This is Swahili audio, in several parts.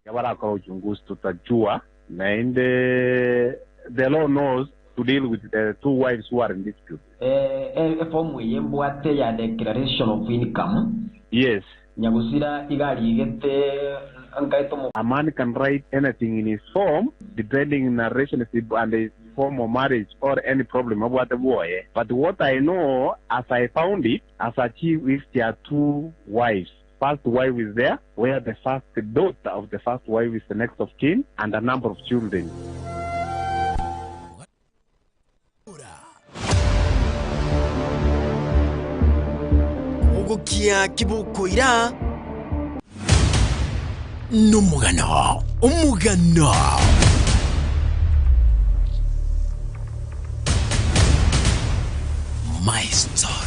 Yabaraka uchunguzi tutajua na the law knows to deal with the two wives who are in dispute. Form yembwate ya declaration of income. Yes. Nyagusira igali igete a man can write anything in his form depending on a relationship and his form of marriage or any problem about the boy. But what I know, as I found it, as a chief, is there are two wives. First wife is there, where the first daughter of the first wife is the next of kin, and a number of children. Ugukia kibukoira n'umugano umugano my story.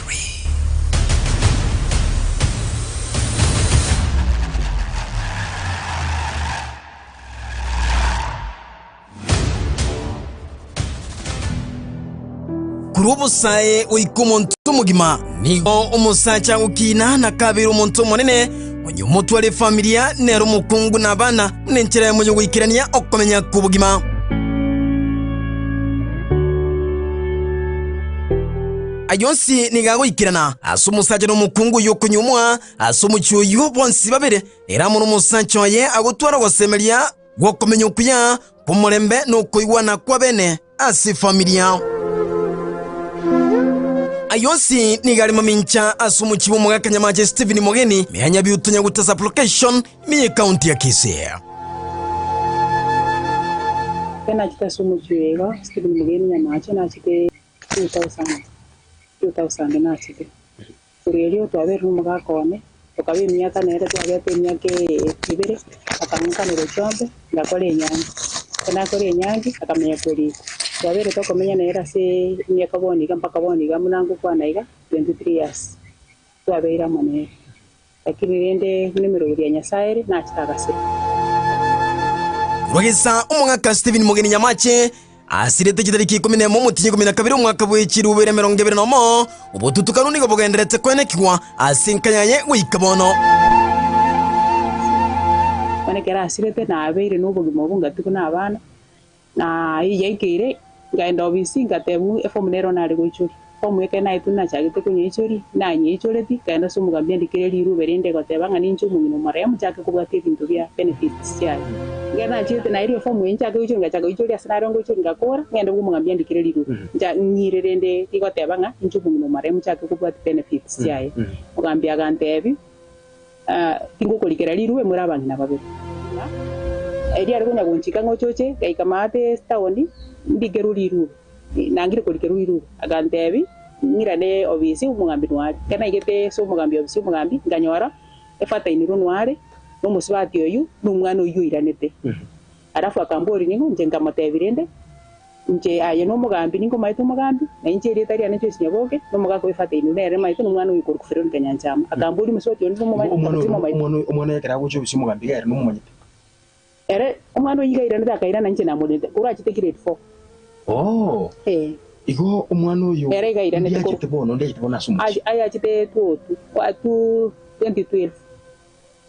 Kurubusaye uikomontu mugima nigo umusacha ukina na kabiri umuntu munene onye umutu wale familia nero mukungu n'abana n'enkyera mu wikirania okomenya kubugima. Ayonsi nigago ikirana asumusaje no mukungu yokunyumwa asumucyo yobonsi babere era mu musacha ye agutwara wasemelia wokomenya kuya kumurembe no kuiwana kwa bene asi familia. Ayonsi nigali mamincha asumuchibu mga kanyamaje Steven Mogeni mihanya biutunya gutasa application miye county ya Kisii. Kena chita sumuchiwega Steven Mogeni nyamache na chite 2000 na chite. Kurelio tuwaberu mga kone tukabe miaka nere tuwabete miake ibere akamuka nero chombe ngakole nyangi. Kena kole nyangi akamenya kuri. Tuwabere toko menya nera se miaka boniga mpaka boniga munangu kwa naiga 23 years. Tuwabeira mone. Lakini rende numero ya Nyasaye na chitagase. Rwagisa umwaka Steven Mogeni nyamache asirete kitariki 10 mutinyi 12 umwaka bw'ikirubere 2020 ubututu kanuni gobogenderetse kwenekwa asinkanyanye wikabono. Kera asirete na abeire n'ubugimo bungatuko n'abana na yigire ngaenda obisi ngatebu efomu nero nari goichuri fomu yake na ituna chagite kunye ichuri na nye ichureti kaenda sumugambia ndikire liru berinde goteba ngani nchu mumino maremu chake kubwate bintu bya benefits yayo ngena chite na ile fomu yencha goichuri ngachaga ichuri asinarongo ichuri ngakora ngenda kumugambia ndikire liru nja nyirerende igoteba nga nchu mumino maremu chake kubwate benefits yayo mugambia gantebi tingukulikira liru emura abangina babiri eri ari kunya gunchika ngochoche kaikamate stawoni ndigeru liru nangire kulikira liru agantebi ngirane obisi umugambi nwari kana igete so umugambi obisi umugambi nganyora efata iniru nwari no musibati oyu numwana oyu iranete arafu akambori ningo nje ngamatebirende nje aye no umugambi ningo maitu umugambi na nje ri tari anacho sinyaboke no mugako efata iniru nere maitu numwana oyu kurukufero nkanyanchama akambori musibati oyu no maitu umwana yakira gucho obisi umugambi gaire no mumanyite ere umwana oyiga iranete akaira nanje namulete urachite grade 4. Oh. Iko umwana uyu erega irane ndekitibona sumu aya chite tuotu watu 2012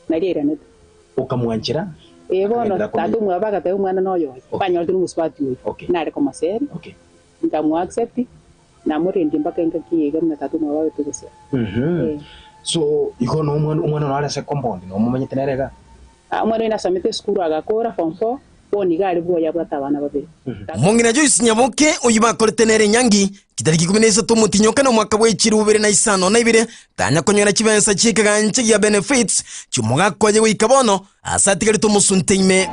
nari irane ukamwanjira bono tatu mwabaga te umwana noyo banyo turi musipati uyu nari komaseri ndamu accept na murendi mpaka ngakiye na tatu mwabaga tugese so iko no umwana no arase compound no mumenyete nerega umwana ina samete skuru agakora form 4 boni gari bwoya bwatabana babiri Mungina Joyce Nyaboke uyibakorete nere nyangi kitariki 13 mutinyoka no mwaka bw'ikirubere na isano na ibire tanya konyora kibensa chikaganche ya benefits cyumuga kwaje wikabono asatigari to musunteime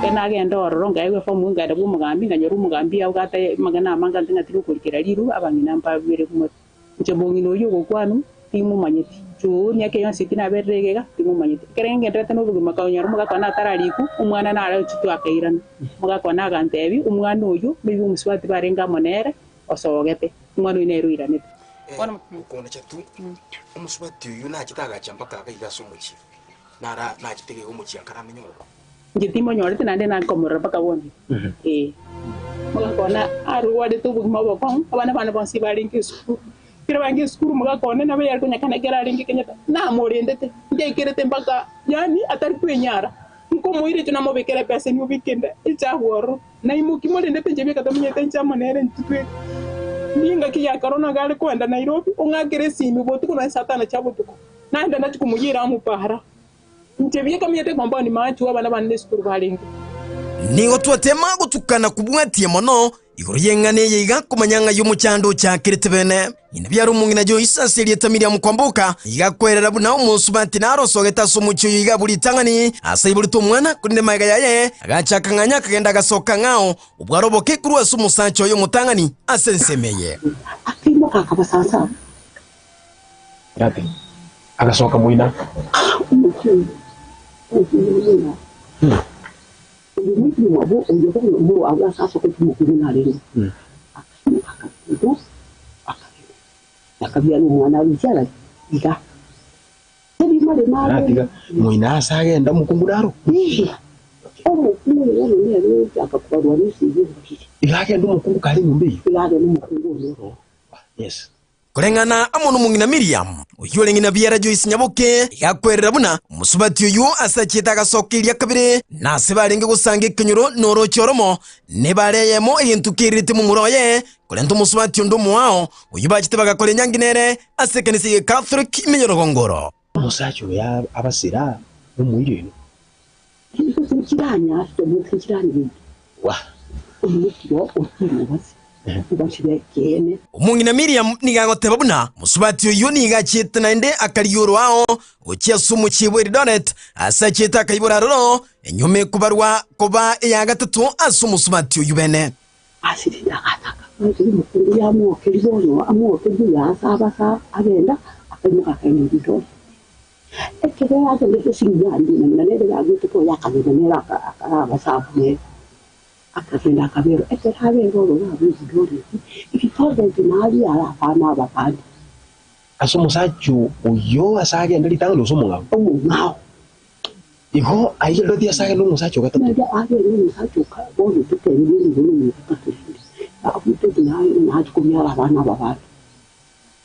enagenda ororonga yewe fomu ngada bw'umugambi nganyora umugambi awugata magana amanga ntingatiri kurikira liru abangina mpabire kumwe nje mungino yugo kwanu timu manyeti chu nyake yon sitina berregega timu manyeti kerenge ndete no buguma kanyora muga kana tarariku umwana na ara chitu akairana muga kana gantebi umwana uyu bibi umuswati barenga monere osogete umwana ineru iranete ukona chatu umuswati uyu na chitaga chambaka kaiga somuchi nara na chitege umuchi akaramenyoro ngitimo nyorete nande na komora paka boni muga kana aru wade tu buguma bokon abana bonsi barinki kira bangi skuru muga kone na bya kunya kana kera ringi kenya na morendete nde kirete mpaka yani atari kwenyara Nkomuire tunamobekera pesa ni ubikenda ichagworo na imukimole ndete jebe katamye tenchama nere ntwe ninga kiya corona gale kwenda Nairobi ungagere simi botu kuna satana chabo tuko naenda ndati kumuyira amupahara ntebye kamyete kwamba ni machu abana banne sukuru balingi nigo twatema gutukana kubwatie mono iguru yengane yiga kumanyanga y'umucyando cya Kiritibene ina byaro mungina jo isasiri tamiriya mukwambuka yiga kwerera buna umusubati narosogeta sumucyo yiga buri tangani asayiburi mwana kunde mayiga yaye agachaka nganya kagenda gasoka ngao ubwaroboke kuru asumusancho yo mutangani asensemeye akimo kakabasasa Yate. Agasoka muina. Muina asagenda mukungudaro. Igagenda umukungu kali mumbi. Yes. kurengana amono mungina Miriam uyolengina biara Joyce Nyaboke yakwerera buna umusubati uyu asakita gasokiria kabire nase barenge gusange kenyuro noro cyoromo ne bareyemo yentukirite mu muroye kurenta umusubati ndumu wao uyu bakite bagakore nyanginere asekanisi Catholic imenyorogongoro Musacho ya abasira umuyireno. Kiranya kiranya Wa. umungina Miriam nigagoteba buna musubati uyu nigachita nande akariyoro wao ukiya sumu chibweri donet asakita kayiburaro enyume kubarwa koba ya gatatu asumusubati uyu bene asirida ataka mukuru ya mo kiribono amo kebuya sabasa abenda akanyuka kanyindito ekere ate ndese sinjandi na nede gagutu ko yakabira nera akabasabu akafenda akabero ekerahabero babizigori ikitoze tunali ala fana abapandi Asumusacho uyo asagenda litangalo somunga. ngao Iho ayelo dia sagenda umusacho gatatu. ndia abero musacho ka bolo tukenye ngulu katende afuto tunali na tukumyala abana babana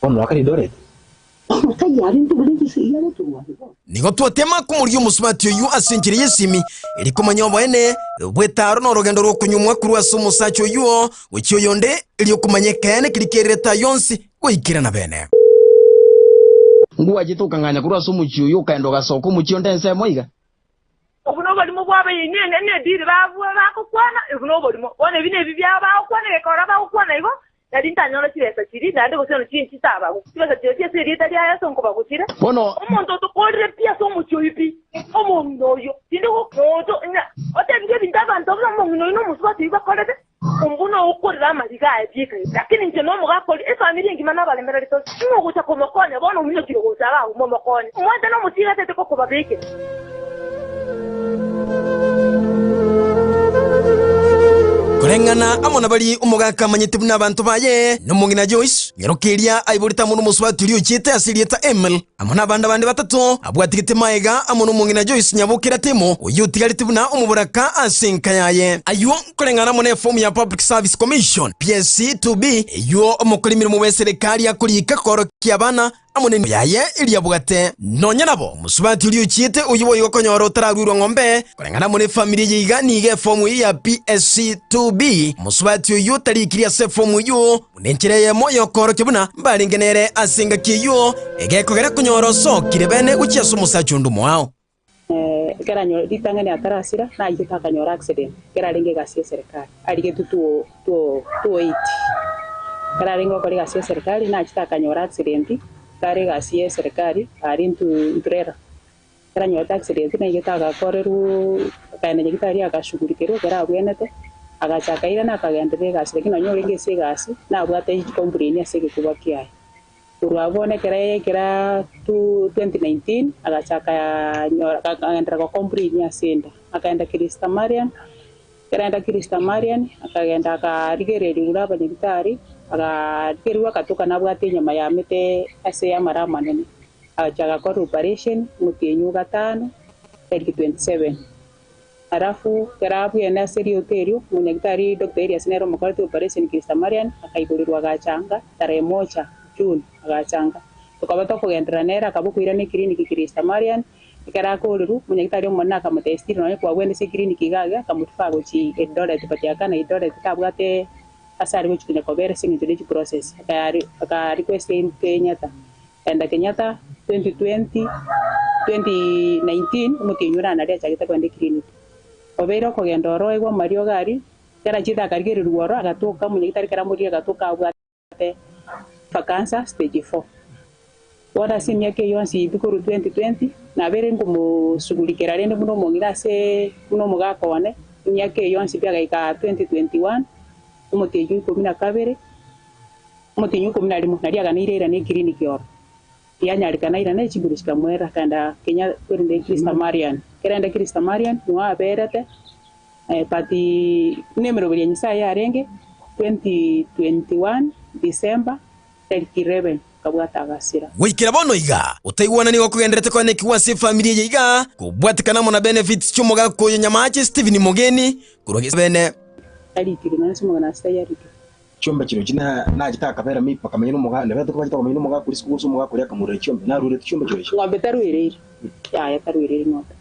Ono akari dore. tayari ndubulenge siyalo tuwa nigo twatema kumuri umusubati uyu asinjiriye simi iri kumanyobo ene bwetaro no rugendo rwo kunyumwa kuri asumusacho uyu ukiyo yonde iri kumanyekane kirikereta yonsi kuikira na bene nguwa jitukanganya kuri asumuchi uyu kaendo gasoko muchiyo ndense moiga obuno bali mu bwabe yinene ne diri bavuwa bakukwana obuno bali mu one bine bibya bakukwana ekora bakukwana igo yali ntanyolo kiresa kiri ndande goseno kinchi taba kibasa kiri seri tali ya sonko bakukira bono omuntu tokodre pia so muchi uyipi omuntu oyo tindi ko noto nya otenge bindaba ntobla mungu no musubati bakolete umbuno ukorera amaliga ayika lakini nje no mugakoli efamily ngimana balembera lito ngo kucha komokonya bona uminyo kiro gusaba umomokonya umwanda no mutiga tete ko babeke kurengana amona bali umugaka manyite buna abantu baye no mungina Joyce nyarokeria aiburita mu musubati uri ukite asirieta Emil amona banda bande batatu abwatigite maega amono mungina Joyce Nyabukira temo uyutigarite buna umuburaka asinka yaye ayo kurengana mone form ya Public Service Commission PSC2B yo omukolimiro mu beserikali akurika koro kyabana amone yaye ili yabugate nonya nabo musubati uri ukite uyibo yokonyoro tararwirwa ngombe kurengana mone family yiga nige form ya PSC2B musubati uyu tarikiria se form uyu munenkereye moyo koro kibuna balingenere asinga kiyo egekogera kunyoro so kirebene ukiya sumusacho ndumo wao keranyo ditangani atarasira na yita kanyora accident keralinge gasie serikali alige tu 8 keralingo kali gasie serikali na yita kanyora accident kare gasie serikali ari nturera keranyo accident na yita ga koreru kaene yita akashughulikero kera bwenete agachakaira na kagende gasi lakini onyoringe sigasi na bwate complain asege kubakia urabone kera 2019 agachaka nyora akaenda kwa complain ya senda akaenda Krista Marian akaenda akarigereri uraba nitari akarigerwa katoka na bwate nyama ya mete ase ya marama nene agachaka kwa operation mutenyu gatano 27 arafu kerabu ya naseri hotelio mwenyekitari Dr. Elias Nero mkolete operation Krista Marian akaiburirwa gachanga tarehe 1 June agachanga tukabata kugendera nera akabukwira ni kliniki Krista Marian kera ko ru munyagitari omwana akamutestira naye kwa wende se clinic igaga kamutfa gochi edore tepatiaka na edore tikabwate asari gochi ko bere singi tuli process aka request in Kenyatta and Kenyatta 2019 umukinyura na ria chagita kwende clinic obero ko gendoro egwa mario gari kera chita karigeri ruoro agatuka munyagitari kera muri agatuka abwate vacanza stage 4 wada simya ke yonsi bikuru 2020 na bere ngumusugulikira rende muno mongira se muno mugakone imyaka yonsi byaga ika 2021 umuteju 12 umuteju 11 nariaga nirera ne clinic yoro yanyarika naira ne chigurishika mwera kanda Kenya kwende Krista Marian kerenda Krista Marian nuwa berete pati nemero bya nyisa ya renge 2021 December 11 kabwatagasira wikira bono iga utaigwana ni okugenderete kwa neki wase familia ye iga kubwatikana mona benefits cyumuga koyo nyamache Steven Mugeni kurogeza bene ali tirina nsumo na sayari cyomba kino kina nagitaka bera mipa kamenya n'umuga ndabe tukaba kitaka kamenya n'umuga kuri school umuga kuri akamure cyomba narure cyomba cyo ngombe tarwirire ya tarwirire nota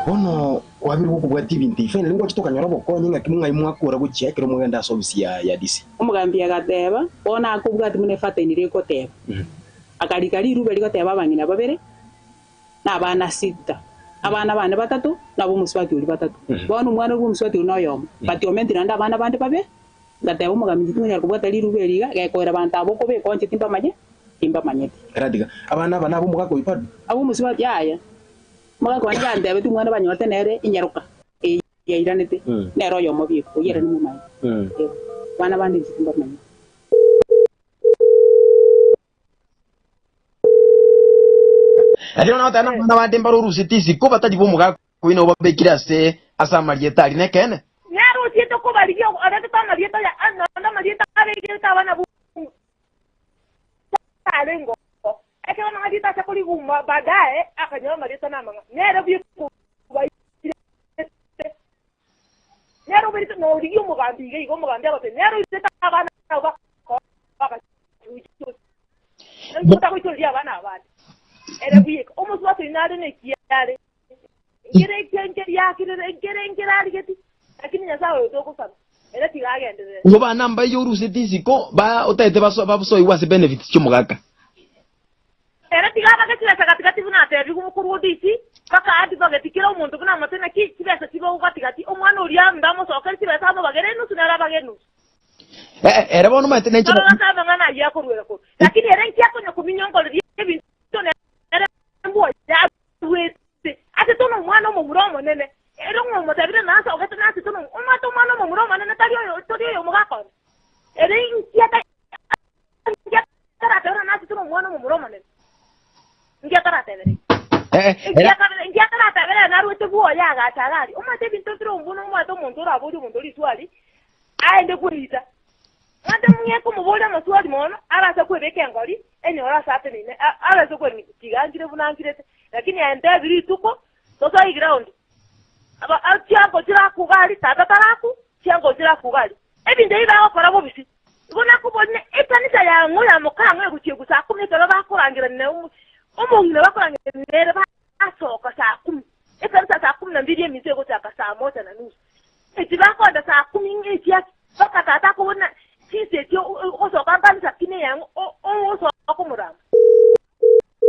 bono wabiri kubwati ibintu ifene ngo kitoka nyorobo ko nyinga kimwe mwakura gucyekera umugenda service ya DC umugambi agateba bona akubwati mune fatenire ko teba akarikari rube liko teba bangina babere na bana 6 abana bane batatu nabo muswati uri batatu bona umwana w'umuswati unoyoma bati omentira nda abana bande babe ngateba umugambi tunya kubwata rube liga gakoera abantu aboko be konje timba manye radiga abana abo mugako ipad abo muswati yaya maka kwa njande abetu mwana banyote nere inyaruka ya iranete nero yo mobi ko yera ni mumai bana bandi zitumba manya Adino na tana na bande mbaro rusitisi ko bataji bumuga ko ino babekira se asa marieta ri nekene nyaro tieto ko bali yo adata ta marieta ya na marieta abekira ta bana bu talengo eke wana marieta cha kuli gumba baadaye akanyoma marieta na manga nero bi ko nero beri no riyo mugambi ge go mugambi abato nero iteta abana ba baka chuchu nta ko tuli abana abana era bi omo swato inade ne kiare ngere kenge yakire ngere arigeti lakini nyasawe utoko sana era tigagende ngo bana mba yo rusitisi ko ba utete baso iwase benefits cyumugaka era tigaga ketira sagatikati buna tebi kumukuru odisi kaka adi bagetikira umuntu buna matena ki kibesa kibo ugatikati omwana uriya ndamo sokari kibesa abo bagere nusu nara bagenu era bono mate nenche na ngana ya kurwera ko lakini era nkia ko nyakuminyongo libi tone era mbo ya wese ate tono mwana mo muromo nene era ngo motabira nasa ogata nasa tono omato mwana mo muromo nene taliyo mugako era nkia ta tara nasa tono mwana mo muromo nene ngia karate bere ngia karate bere na ruete buo ya ga tagari umate bintu tro mbuno umato muntu rabudu muntu liswali aende kuita ande munye ko mubola maswali mono arasa kwebeke ngori eni ora sate nine arasa kwe tigangire bunangire lakini aende biri tuko so ground aba atiango tira kugali tata taraku tiango tira kugali ebinde iba okora bobisi ubona kubonye etanisa ya ngoya mukanga gukiye gusa kumeka bakurangira ne umungire bakurangira ne basoka sa kum etanisa sa kum na mbiri emize gutaka sa mota na nusu etibako da sa kum ingeti ya bakatata kubona sise tyo osoka kanisa kine yango osoka kumurama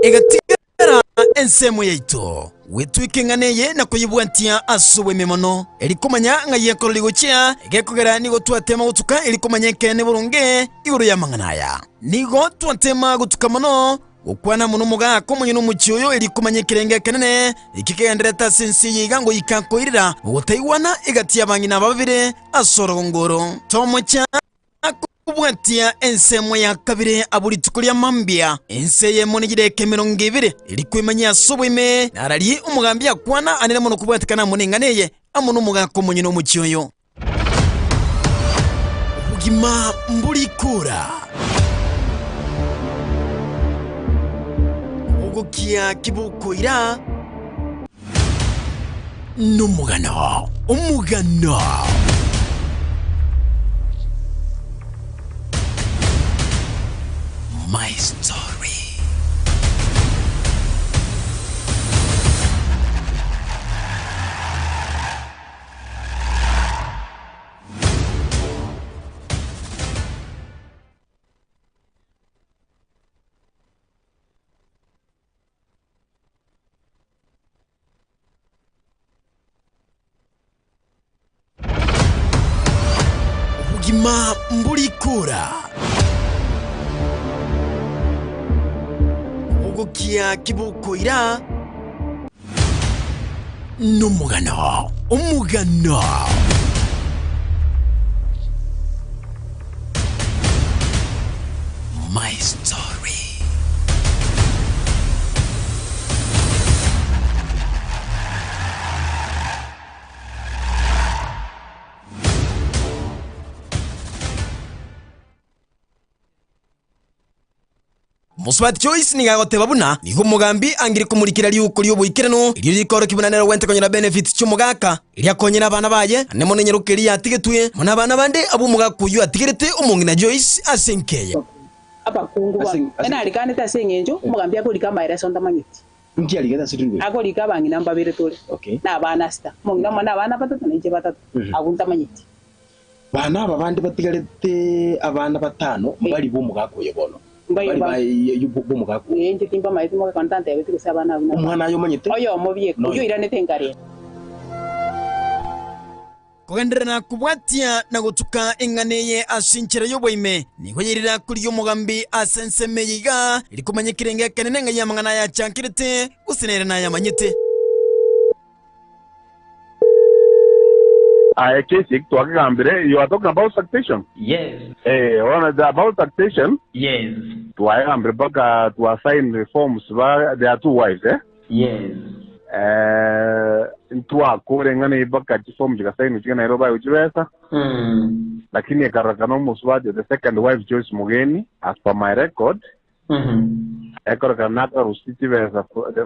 egatira ensemo yaito witwikenganeye na kuyibwantia asuwe memono elikumanya nga yekoroligo chia gekogera nigo twatema gutuka elikumanya kene burunge iguru ya manganaya nigo twatema gutuka mono ukwana muno muga komunye no mucyoyo elikumanya kirenge kenene ikikendereta sensi yigango ikankoirira utaiwana igatia bangina babire asorongoro tomocha kubwatia ensemo ya kabire aburi tukulia mambia ense ye monigireke 20 ilikwimanya sobwime narali umugambia kwana anene muno kubwatikana muninganeye amuno mugako munye no mucyoyo ubugima mbulikura ugukia kibukoira numugano umugano My story. obogima mbulikura ogokia kibukoira n'umugano umugano my story. Muswati Joyce nigagoteba buna nigo mugambi angiri kumurikira liuko lyobuikirano iryo rikoro kibunanira wente konyera benefit cy'umugaka iri akonyera abana baye anemo nenyerukeri yatigetuye muna abana bande abo mugakuyu atigirete umungina Joyce asenkeye abakungu ba ena alikaneta asengenjo mugambi akori kama ira sonda manyiti nki aligata situngu akori kabangi namba bere tole okay na abana sta mungina mwana abana batatu nje batatu agunta manyiti bana aba bandi batigarete abana batano bali bo mugakuye bono bali bo mugakuye nje timba maiti mo kontante yabiti kusabana umwana ayo manyite oyo mobye kuyo iranete ngare kugenderana kubwatia na gutuka enganeye asinchira yoboime nigo yirira kuri yo mugambi asensemeyiga iri kumanya kirenge kanene nga yamangana ya chankirete gusinere na yamanyite you are talking about succession. yes About succession. yes To assign reforms. There are two wives, yes Intua kurengana ibaka form jigasaini chika Nairobi uchibesa. Lakini ekarakano muswadi the second wife Joyce Mugeni as per my record. Ekarakana rusiti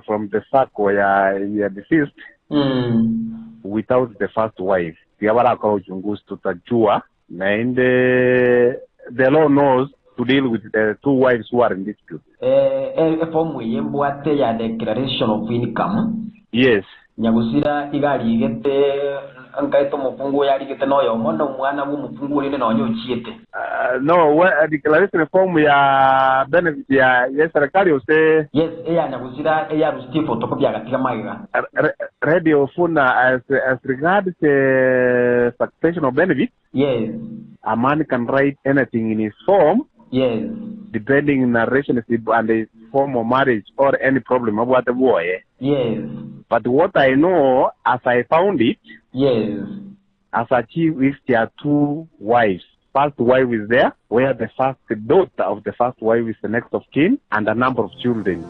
from the circle ya deceased without the first wife. Tiabara kwa uchunguzi tutajua na the law knows to deal with the two wives who are in dispute. Form yembwate ya declaration of income. Yes. Nyagusira igali igete ankaito mufungu yali gete noyo mono mwana mu mufungu rene no nyochiete. No, declaration form ya benefit ya serikali ose. Yes, eya nyagusira eya rusiti photocopy agatika maiga. Radio funa as regards succession of benefit. Yes. A man can write anything in his form. Yes. Depending on the relationship and the form of marriage or any problem about the boy. Yes. But what I know, as I found it, yes, as a chief, is there are two wives. First wife is there, where the first daughter of the first wife is the next of kin, and a number of children.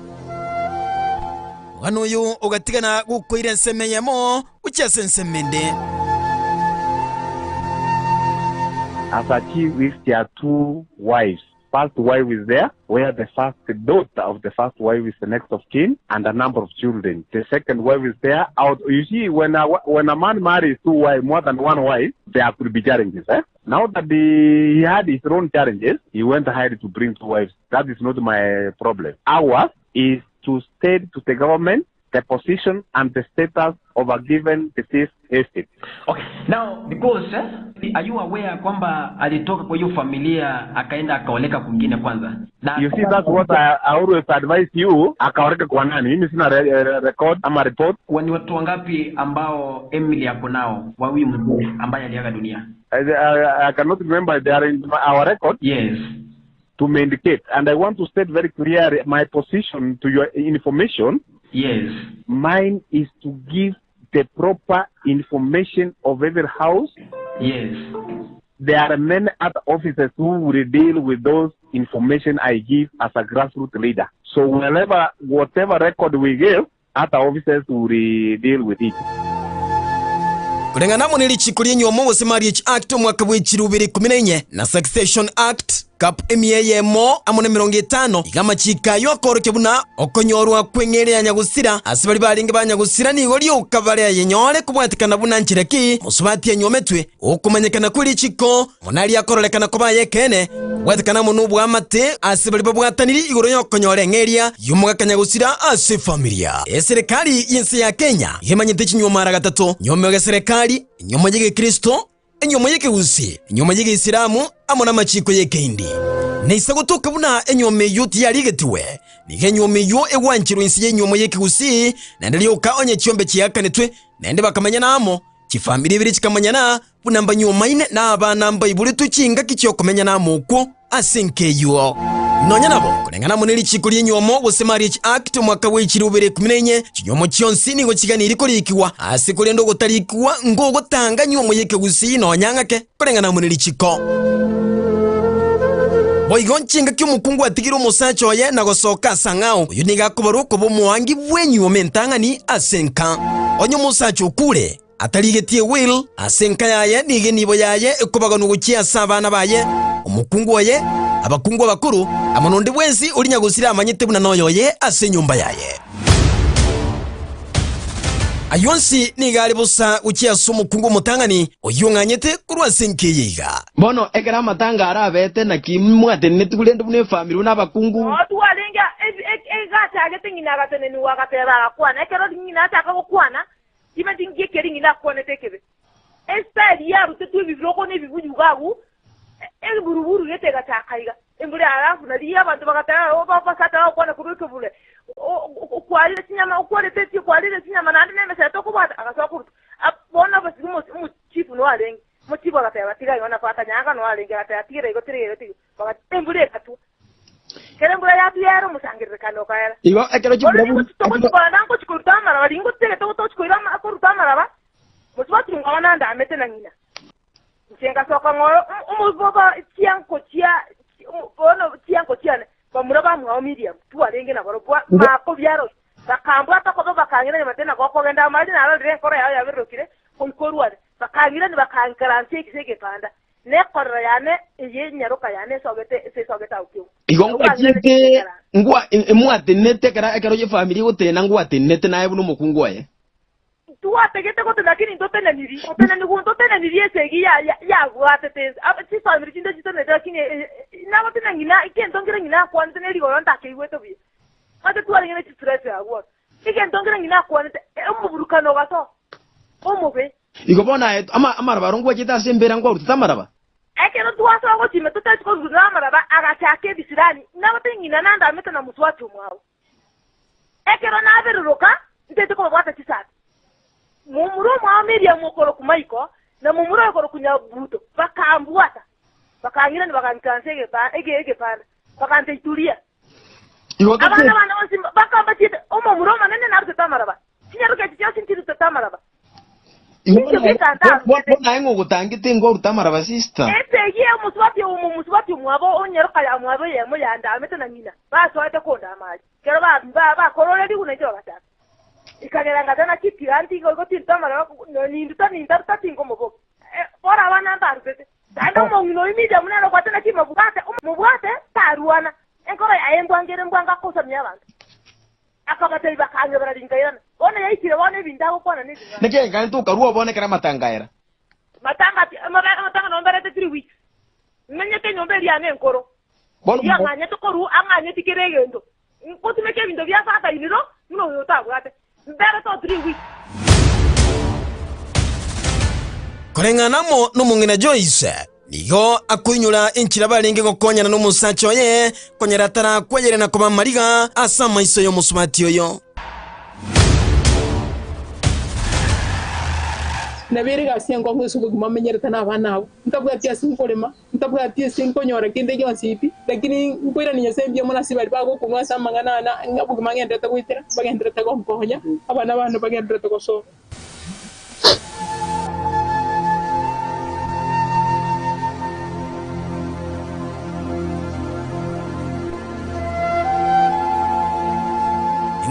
Wano yu ugatigana gukoire nsemeyemo uchasensemende. As a chief, is there are two wives. First wife is there, where the first daughter of the first wife is the next of kin, and a number of children. The second wife is there. You see, when a man marries two wives, more than one wife, there could be challenges. Now that he had his own challenges, he went ahead to bring two wives. That is not my problem. Ours is to state to the government the position and the status of a given deceased estate. Okay, now because are you aware kwamba alitoka kwa hiyo familia akaenda akaoleka kwingine kwanza? You see, that's what I always advise you, akaoleka kwa nani? Mimi sina record ama report. Ni watu wangapi ambao Emily yako nao wa huyu mzee ambaye aliaga dunia? I cannot remember, they are in our record. Yes. To indicate, and I want to state very clearly my position to your information. Yes. Mine is to give the proper information of every house. Yes. There are many other officers who will deal with those information I give as a grassroots leader. So whatever record we give, other officers will deal with it. Kulingana na nilichikulia nyomo wose Marriage Act mwaka w'ikiri 2014 na Succession Act Cap emiyemo amone 50 igama chikayo akoroke buna okonyorwa kwengere ya nyagusira asibali balinge banyagusira ni goli ukavale yenyole kubwatikana buna nchireki musubati yenyometwe okumanyekana kuri chiko munali akorolekana koba yekene kubwatikana munubu amate asibali babwataniri igoro yokonyore ngeria yumuga kanyagusira ase familia serikali yense ya Kenya yemanyete chinyoma gatatu nyomega serikali nyoma yege Kristo enyoma yeke usi enyoma yege Islamu amona machiko yeke indi neisa gutuka buna enyoma yuti yaligetiwe nige nyoma yo ewanchiro insi yenyoma yeke usi nandali oka onye chiombe chiyakanetwe nende bakamanya namo chifamili ibiri chikamanyana bunamba nyumaine na abana mbaibuli tuchinga kichio kumenyana muku asenkeyo nonya nabo kulengana muneli chikuli enyomo gose Marriage Act mwaka wa 2014 chinyomo chionsi nigo chiganiri kolikiwa asikulendo gotalikiwa ngo gotanga nyomo yeke gusi nonyanga ke kulengana muneli chiko boigonchinga ky'omukungu atigire omusacha oye na gosoka sangao uyu niga kubaruko bomwangi bwenyu omentangani asenka onyo musacha okure ataligetie will asenka yaye nige nibo yaye ekubagano gukia sabana baye omukungu oye abakungu abakuru amononde bwensi uri nyagusira amanyete buna noyo ye ase nyumba yaye ayonsi nigali busa ukia somukungu mutangani oyunganyete kurwa senkeyiga bono egera matanga arabete na kimwate netukulende bune family n'abakungu tuwalenga egata agetingina gatene ni wagatera akwana ekero ngina ataka gukwana kime dingie keri ngina akwana tekebe estadi ya rutetu bivroko ne bibuju gagu buruburu yete gatakaiga embure arafu na dia abantu bagatara obapasata akwana kuruke bule kwalile sinyama ukwalite ti kwalile sinyama nandi neme seto kubata akasokuru bona basi mu chifu no alengi mu chifu agatera tiga yona pata nyanga no alengi agatera tire bagatembure katu kerembure ya tuyero musangire kano kaera ibo ekero chibura nango chikurutama ra lingo tere to chikurama akurutama ra muswatu ngwana nda amete na ngina nsenga soka ngoro umuboba chianko chia bamuraba mwa medium tuwarenge na barobwa bako byaro bakambwa atakoba bakangira ni matena goko genda amali na rere kora ya birokire konkorwa bakangira ni bakankaranse kisege panda ne korra yane ye nyaroka yane sogeta ukyo igongo kite ngwa emwate nete kara ekero ye family utena ngwa tenete naye buno mukungu aye tuwategete ko lakini ndotena niri esegi ya gwatete ati family cinde chitone lakini na batena ngina ikendongira ngina kwante neri goronda keiweto bi ate tuwari ngene chistress agwa ikendongira ngina kwante umuburukano gato omube igobona amara barongwa chita sembera ngwa utamaraba ekero tuwaso ngo chime tutachiko zuramaraba agachake bisirani na batengina nanda ameta na muswatu mwawo ekero na aberuruka ndete ko bwata chisati mumuro mwa media mukoro kumaiko na mumuro yokoro kunyabuto bakambuata bakangira ni bakankansege ba ege pana bakantitulia abana bana onsi bakamba chite omumuro manene na rutamaraba kinyaruke chicho sintiru rutamaraba bona engo gutangite ngo rutamaraba sister ye muswati mwabo onyeruka ya mwabo ye muyanda amete na ngina baso ate konda amaji kero ba korole di kunejo batata ikagera ngatana kitiranti go tintamara no nindarta tingo mobo ora wana ndarute danda mongino imija munero kwatana kimabugate mubwate taruana enkora ayembwangere mbwanga kosa myabantu akabate bakanyobera ringayana ona yaikire wana bindago kwana nezi neke ngani tu karuwa bone kera matangaera matanga no mbere 3 weeks menyete nyomberi ane enkoro ya nganye to koru anganye tikiregendo nkotumeke bindo bya sata iniro no yotagwate mbere to 3 weeks korenganamo n'umungina Joyce nigo akuinyura inchira balenge gokonyana n'umusacha oye konyera tara kweyere na koba mariga asa maiso yo musumati oyo nabere gasengo ngusuko kumamenyereta n'abana ntabwatia sinkolema ntabwatia sinkonyora kinde yonsipi lakini nkwira ninya sembye mona sibali bago kunwa samangana na ngabuga mangendeta kwitira bagendeta ko mponya abana bano bagendeta ko so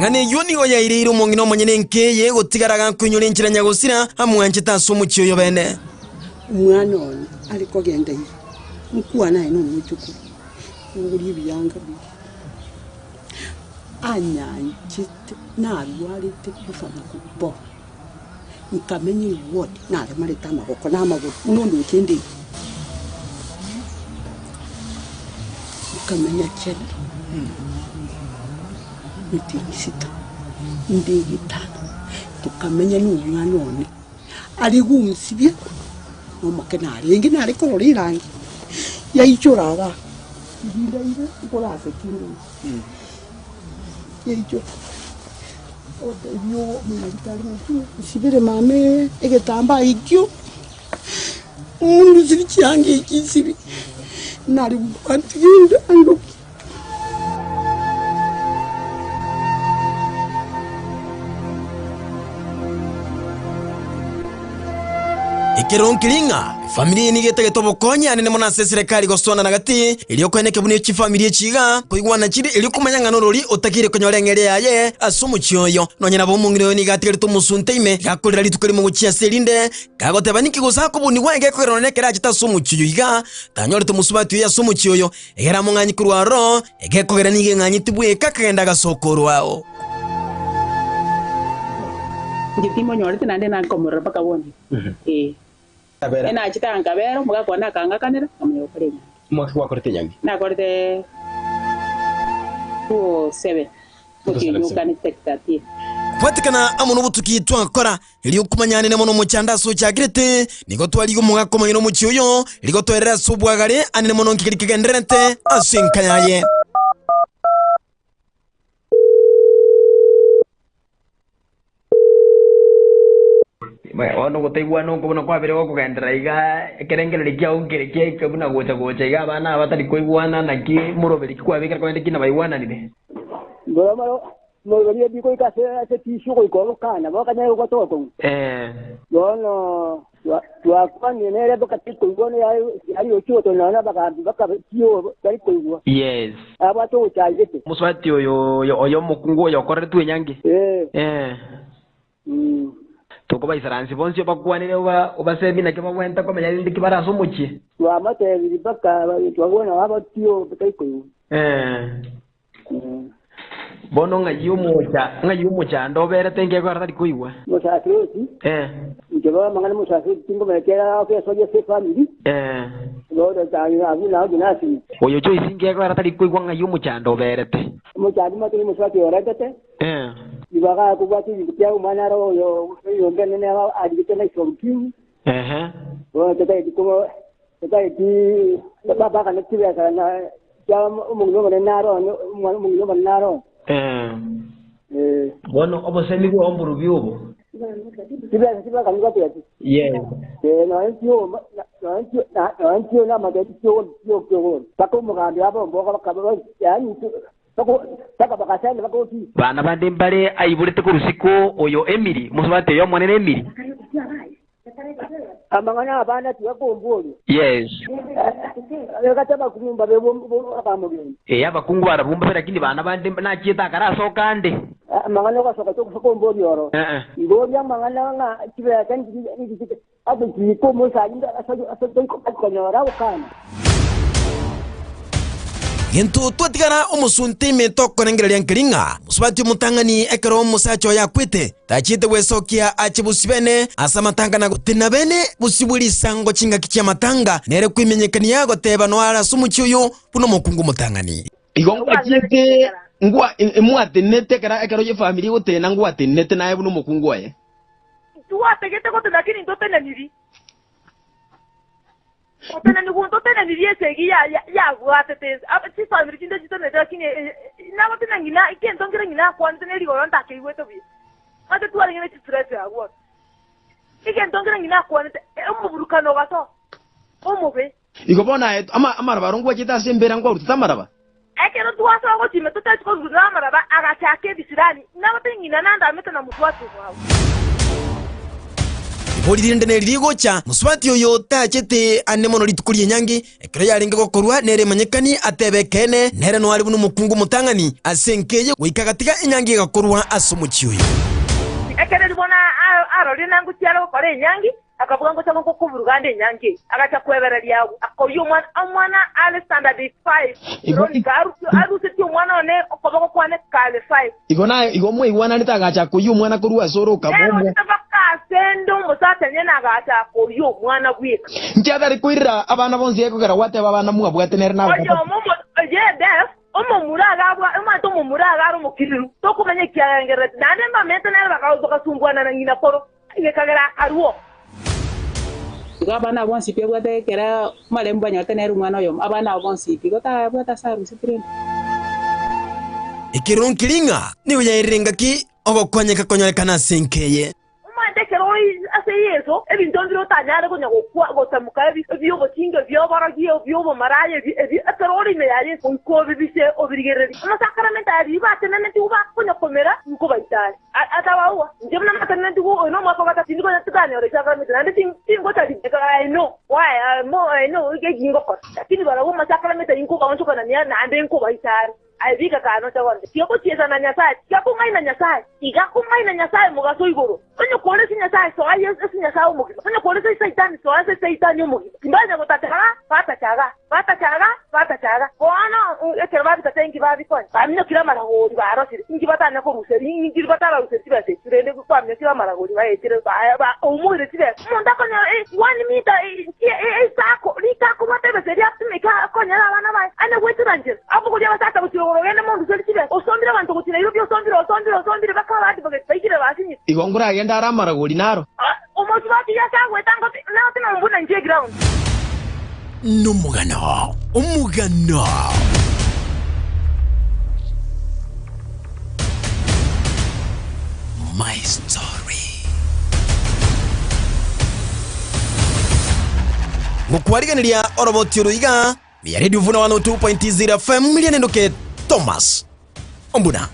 ngane yoni oya iriru mongino monyene nkeye gotigaraga kunyura inchira nyagosira amwanje tasumu chiyo bene umwana ono aliko genda yi nkuwana ino mutuku nguri byanga bi anyanchite narwalite kufana kubo nkamenye wote nare marita amaboko n'amaguru unondo ukende nkamenya cyane ntigisita ndigitana tukamenya n'umwana none ari gumsibye nomakenari ngi nari kororiranga yayichorara ndinda ire korase kindu yayicho Oteyo mnalitali mtu usibire mame egetamba ikyo. Umuntu sibicyange ikisibi. Nari bwantinda ando. Ikironkiringa familia nigete tobokonya nene mona serikali gostona nagati iliyo kweneke buni chi familia chiga kuigwana chiri iliyo kumanyanga norori otakire konyorengere yaye asumu chioyo nonyena bomungire ni gatigere tumusunteime gakurira litukari mu guchia serinde kagote baniki gusako buni wenge kweronekera agita sumu chiyo iga kanyore tumusubatu ya sumu chioyo egera munganyi kurwaro egekogera nige nganyi tibwe kakagenda gasokoro wao Ngitimo nyorete nande nakomora paka boni. Ena achita angabero muga kwana kanga kanera amyo kurenya. Mwaki wa korete nyangi. Na korete 7. Muki yukani tektati. Kwatikana amuno butuki twakora iliyo kumanyane ne mono muchanda so chagirete nigo twaligo muga komanyino muchiyo ligo twerera subwagare anene mono nkikirikigenderete asinkanyaye. Ono guteigwa no kubona kwa bere goko gendera iga kerengere kia ungere kubuna gocha iga bana batari kuigwana naki muroberi kwa bikira kwende kina baiwana nibe Ngoro muroberi biko ikase ase tishu ko iko kana bakanya ko toko Yono twakwane nere bakati kuigwana yari ochiwo to nana baka tiyo bari kuigwa Yes abato uchajete muswati oyo mukungu oyo korretu nyangi Toko baisaransi bonsi bakwanire oba semina ke bagwenta ko menya ndiki baraso muki Wamate bibaka twabona abatiyo bataiko Bono ngayumucha ndobere tenge ko arari kuigwa Musafiri Njeba mangana musafiri tingo mekera ke soje se family Lodo tani abuna gunasi Oyo cho isinge ko arari kuigwa ngayumucha ndobere te Muchadi matini musafiri oregete Ibaga kubati bitia umanaro yo ngene ne adikete na somkiu Tata diko tata di baba kana tiya kana jam umungo naro umungo naro Bono obo semi ko omburu biobo Tiba kan ngati ati no antio na magati yo tako mugandi abo mboka bakaba yani Taka bakasana bakoti bana bande mbale ayiburete ku rusiko oyo Emily musubate yo mwanene Emily Amangana abana tuyakombolo Yes Akataba kumumba bebo akamugeni abakungu barabumba lakini bana bande nachieta karaso kande Amangana kasoka tokombolo yoro Ngori amangana nga kibe kan ni ati ko musainda aso ko nyora ukana Yento twatigara umusuntime tokonengereria nkiringa musubati mutangani ekero musacho yakwite tachite wesokia achibusibene asa matanga gutina bene busiburi sango chinga kicha matanga nere kwimenyekania goteba no ara sumuchuyo puno mukungu mutangani Igonga chite ngwa emwatenete kara ekero ye family gutena ngwatenete naye puno mukungu aye Tuwategete ko tunakini ndotena niri Otena ni gunto tena ni riese ya guatete si family kinda jitone dakini na batena ngina ikento ngire ngina kwante ne rigo nta ke weto bi ate tuwari ngene stress ya gwa ikento ngire ngina kwante umuburukano gato umube igobona amara barungwa kita sembera ngwa utamaraba ekero tuwasa ngo time tutati ko zuna maraba agachake bisirani na batena ngina nanda meta na mutwatu wao Bolirinde nerigocha musubati oyo tachete anemono litukuriye nyangi ekero yaringa gokorwa nere manyekani atebekene nere no ari bunu mukungu mutangani asenkeye wikagatiga inyangi gakorwa asumuchiyo ekero libona arori nangu cyaro kore nyangi akavuga ngo cyangwa ko burugande nyangi agacha kwebera lyawo akoyo mwana ale standard 5 roni karu arusiti mwana one okobako kwane kale 5 igomwe iwana nitagacha kuyu mwana kurwa soro kabomwe sendo musate nyena agacha koyo mwana gwika ntiadari kuira abana bonzi ekogera wate abana muga bwatenera na oyo momo def omo muraga abwa emato mo muraga aro mukiriru tokumanye kyangere nane mamete nere bakazo kasumbwana na ngina koro ingekagera aruo Abana bonsi pe bwate kera malemba nyate nere mwana oyo abana bonsi pe gota saru sitrene Ikirunkiringa niwe yairenga ki ogokonyeka konyorekana senkeye umandekero ase yeso ebintu ndiro tanyare kunya gotamuka ebyo botinga byo baragiye byo bomaraye eterori me yaye ko bibise obirigereri amasakaramente ari batenene tuba kunya komera nko bayitari atawawa njemna matene tugo no mako bata tingo natugane ore sakaramente nande tingo tadi I know why I know gingo ko lakini barawo masakaramente inko kaoncho kana nande nko bayitari aibika kano chawande kioko chiesa na nyasaye kioko ngai na nyasaye igako ngai na nyasaye mugaso igoro onyo kole si nyasaye so aye si nyasaye umugiba onyo kole si saitani so aye saitani umugiba kimbanya gotatara pata chaga koana ekerbabi tatengi babi kon amino kila mara hori barosi ingi batana ko ruseri ingi batara ruseri base turende ko amino kila mara hori ba etire ba umure tibe munda konya 1 meter sako likako batebe seria tumika konya bana ba ana wetu ranje abugo dia batata urogene mundu selitibe osondira bantu kutina irobyo osondira bakaba ati bage bayire basinyi igongura agenda aramara goli naro omozi bati yasagwe tango na tina mbuna nje ground numugano umugano my story mukwariganiria oroboti ruiga ya Radio Vuna 102.0 FM milianendoke Thomas Ombuna.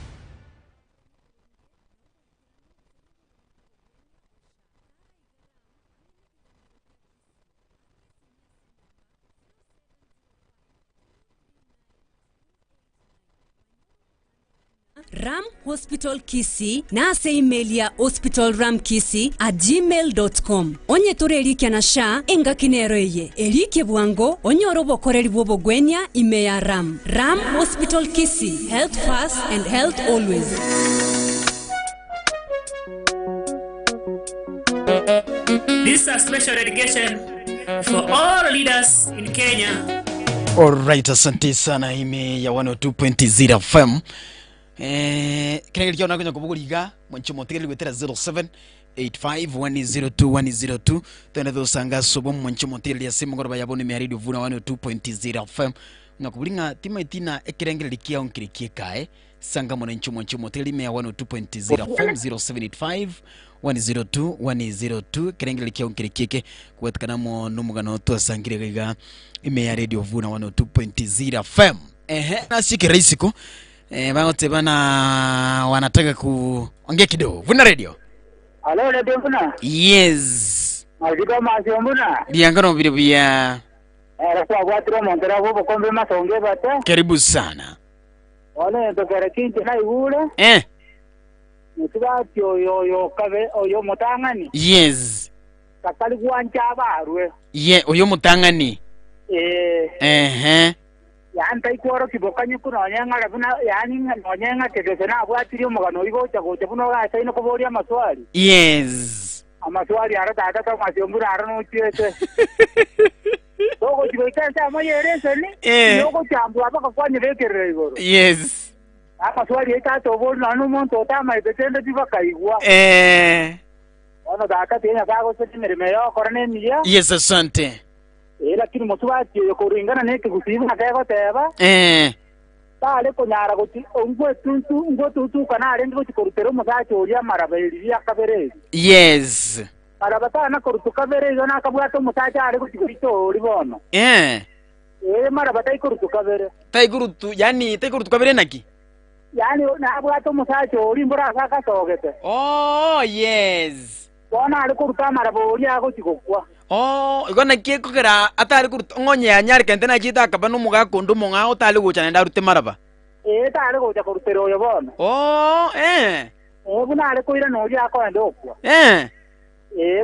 Ram Hospital Kisii na ase email ya hospitalramkisii@gmail.com. Onye tore elikia na sha enga kinero ye. Elikie buango onye orobo koreli bobo gwenya ime ya Ram. Ram Hospital Kisii. Health first and health always. This is a special dedication for all leaders in Kenya. Alright, asante sana ime ya 102.0 FM. Kile kile unakuja kubuguriga mwancho motegeli wetera 0785102102 tena dosanga sobo mwancho motegeli ya simu ngoroba yabone me Radio Vuna 102.0 FM nakubulinga tima itina ekirengele likia onkirikie kae sanga mwancho motegeli me 102.0 FM 0785102102 kirengele likia onkirikie kuwatikana mo numugano to sangire giga ime ya Radio Vuna 102.0 FM nasiki raisiko baote bana wanataka kuongea kidogo. Vuna Radio. Hello Radio Vuna. Yes. Majika Vuna. Diangano vile vya. Kwa watu montera kwa kombe masonge bata. Karibu sana. Wale ndokere kinti na igule. Mutibati oyo kabe oyo mutangani. Yes. Kakali kuanja barwe. Oyo mutangani. Yanta ikoro kibokanyu kuno nyanga labuna yani nonyenga tegese na bwatiri umugano igocha gocha buno gasa ino kuboria maswali. Yes. Amaswali ara tata ka masiombura ara no chiete. Dogo chigoita moyerese ni. Dogo chambu apaka kwanye vekerere igoro. Yes. Amaswali eta to bono no monto tama ibetende tibakaigwa. Ono data tinya kago setimere meyo korane niya. Yes, asante. Lakini musubati yo kuringana neke gusiba kego teba tale konyara guti ngwetu kana arendi guti korutero musachi oria marabeli ya kabere. Yes. Marabata na korutu kabere yo na kabwato musachi are guti kurito ori bono. Marabata ikorutu kabere. Taikurutu yani taikurutu kabere naki? Yani na abwato musachi ori mbura saka togete. Oh yes. Bona ari kuruta maraboli ya guti kokwa. Igona kieko kera atari kuruta ngonye anyari kente na chita kabano muga kondo monga otali gocha nda rute maraba. Tale gocha korutero yo bono. Buna ari koira no ya ko ndo okwa.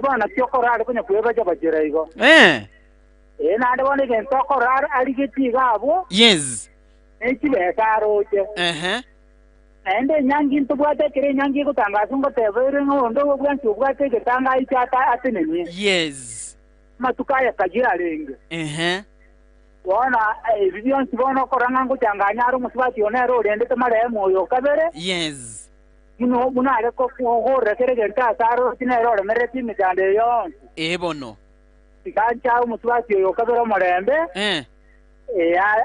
Bana kyokora ari kunya kueba ja bajira igo. Na ande bone gento kora ari gitiga abo. Yes. Ekibe karoje. Ende nyangi ntubwate kire nyangi kutangaza ngo tebere ngondo bwanchi ubwate getanga ichata ateneni. Yes. Matukaya kajira lenge. Wana video nsibona koranga ngo cyanganya ari musibati onero rende tamare moyo kabere. Yes. Muna ale ko hore kere genta saro tinero re mereti mikande yo. Bono. Tikancha musibati yo kabere morembe.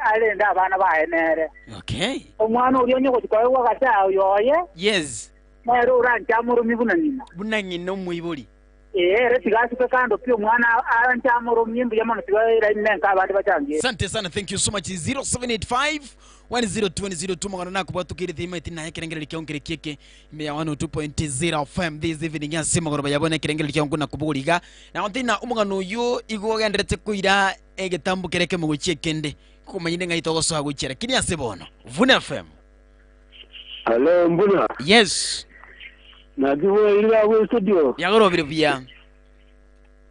Ale nda bana ba enere. Okay. Omwana uri onye ko kwawe wakata yoye. Yes. Mwero uranjamuro mibunanyina. Bunanyina omwibuli. Retigasi kando pio mwana aranjamuro mimbu yamana tigaira nenka abandi bachangiye. Asante sana, thank you so much. 0785 10202 mwana nako batukiri thima itina yekerengere likiongere kike meya 102.0 FM this evening ya sima ngoro bayabone kerengere likiongo na kuburiga na ontina umugano uyu igo genderete kuira egetambu kereke mu guchekende kumanyine ngaito goso guchera kini asebono Vuna FM. Hello Mbuna. Yes. Nagiwe ila ku studio. Yagoro bya.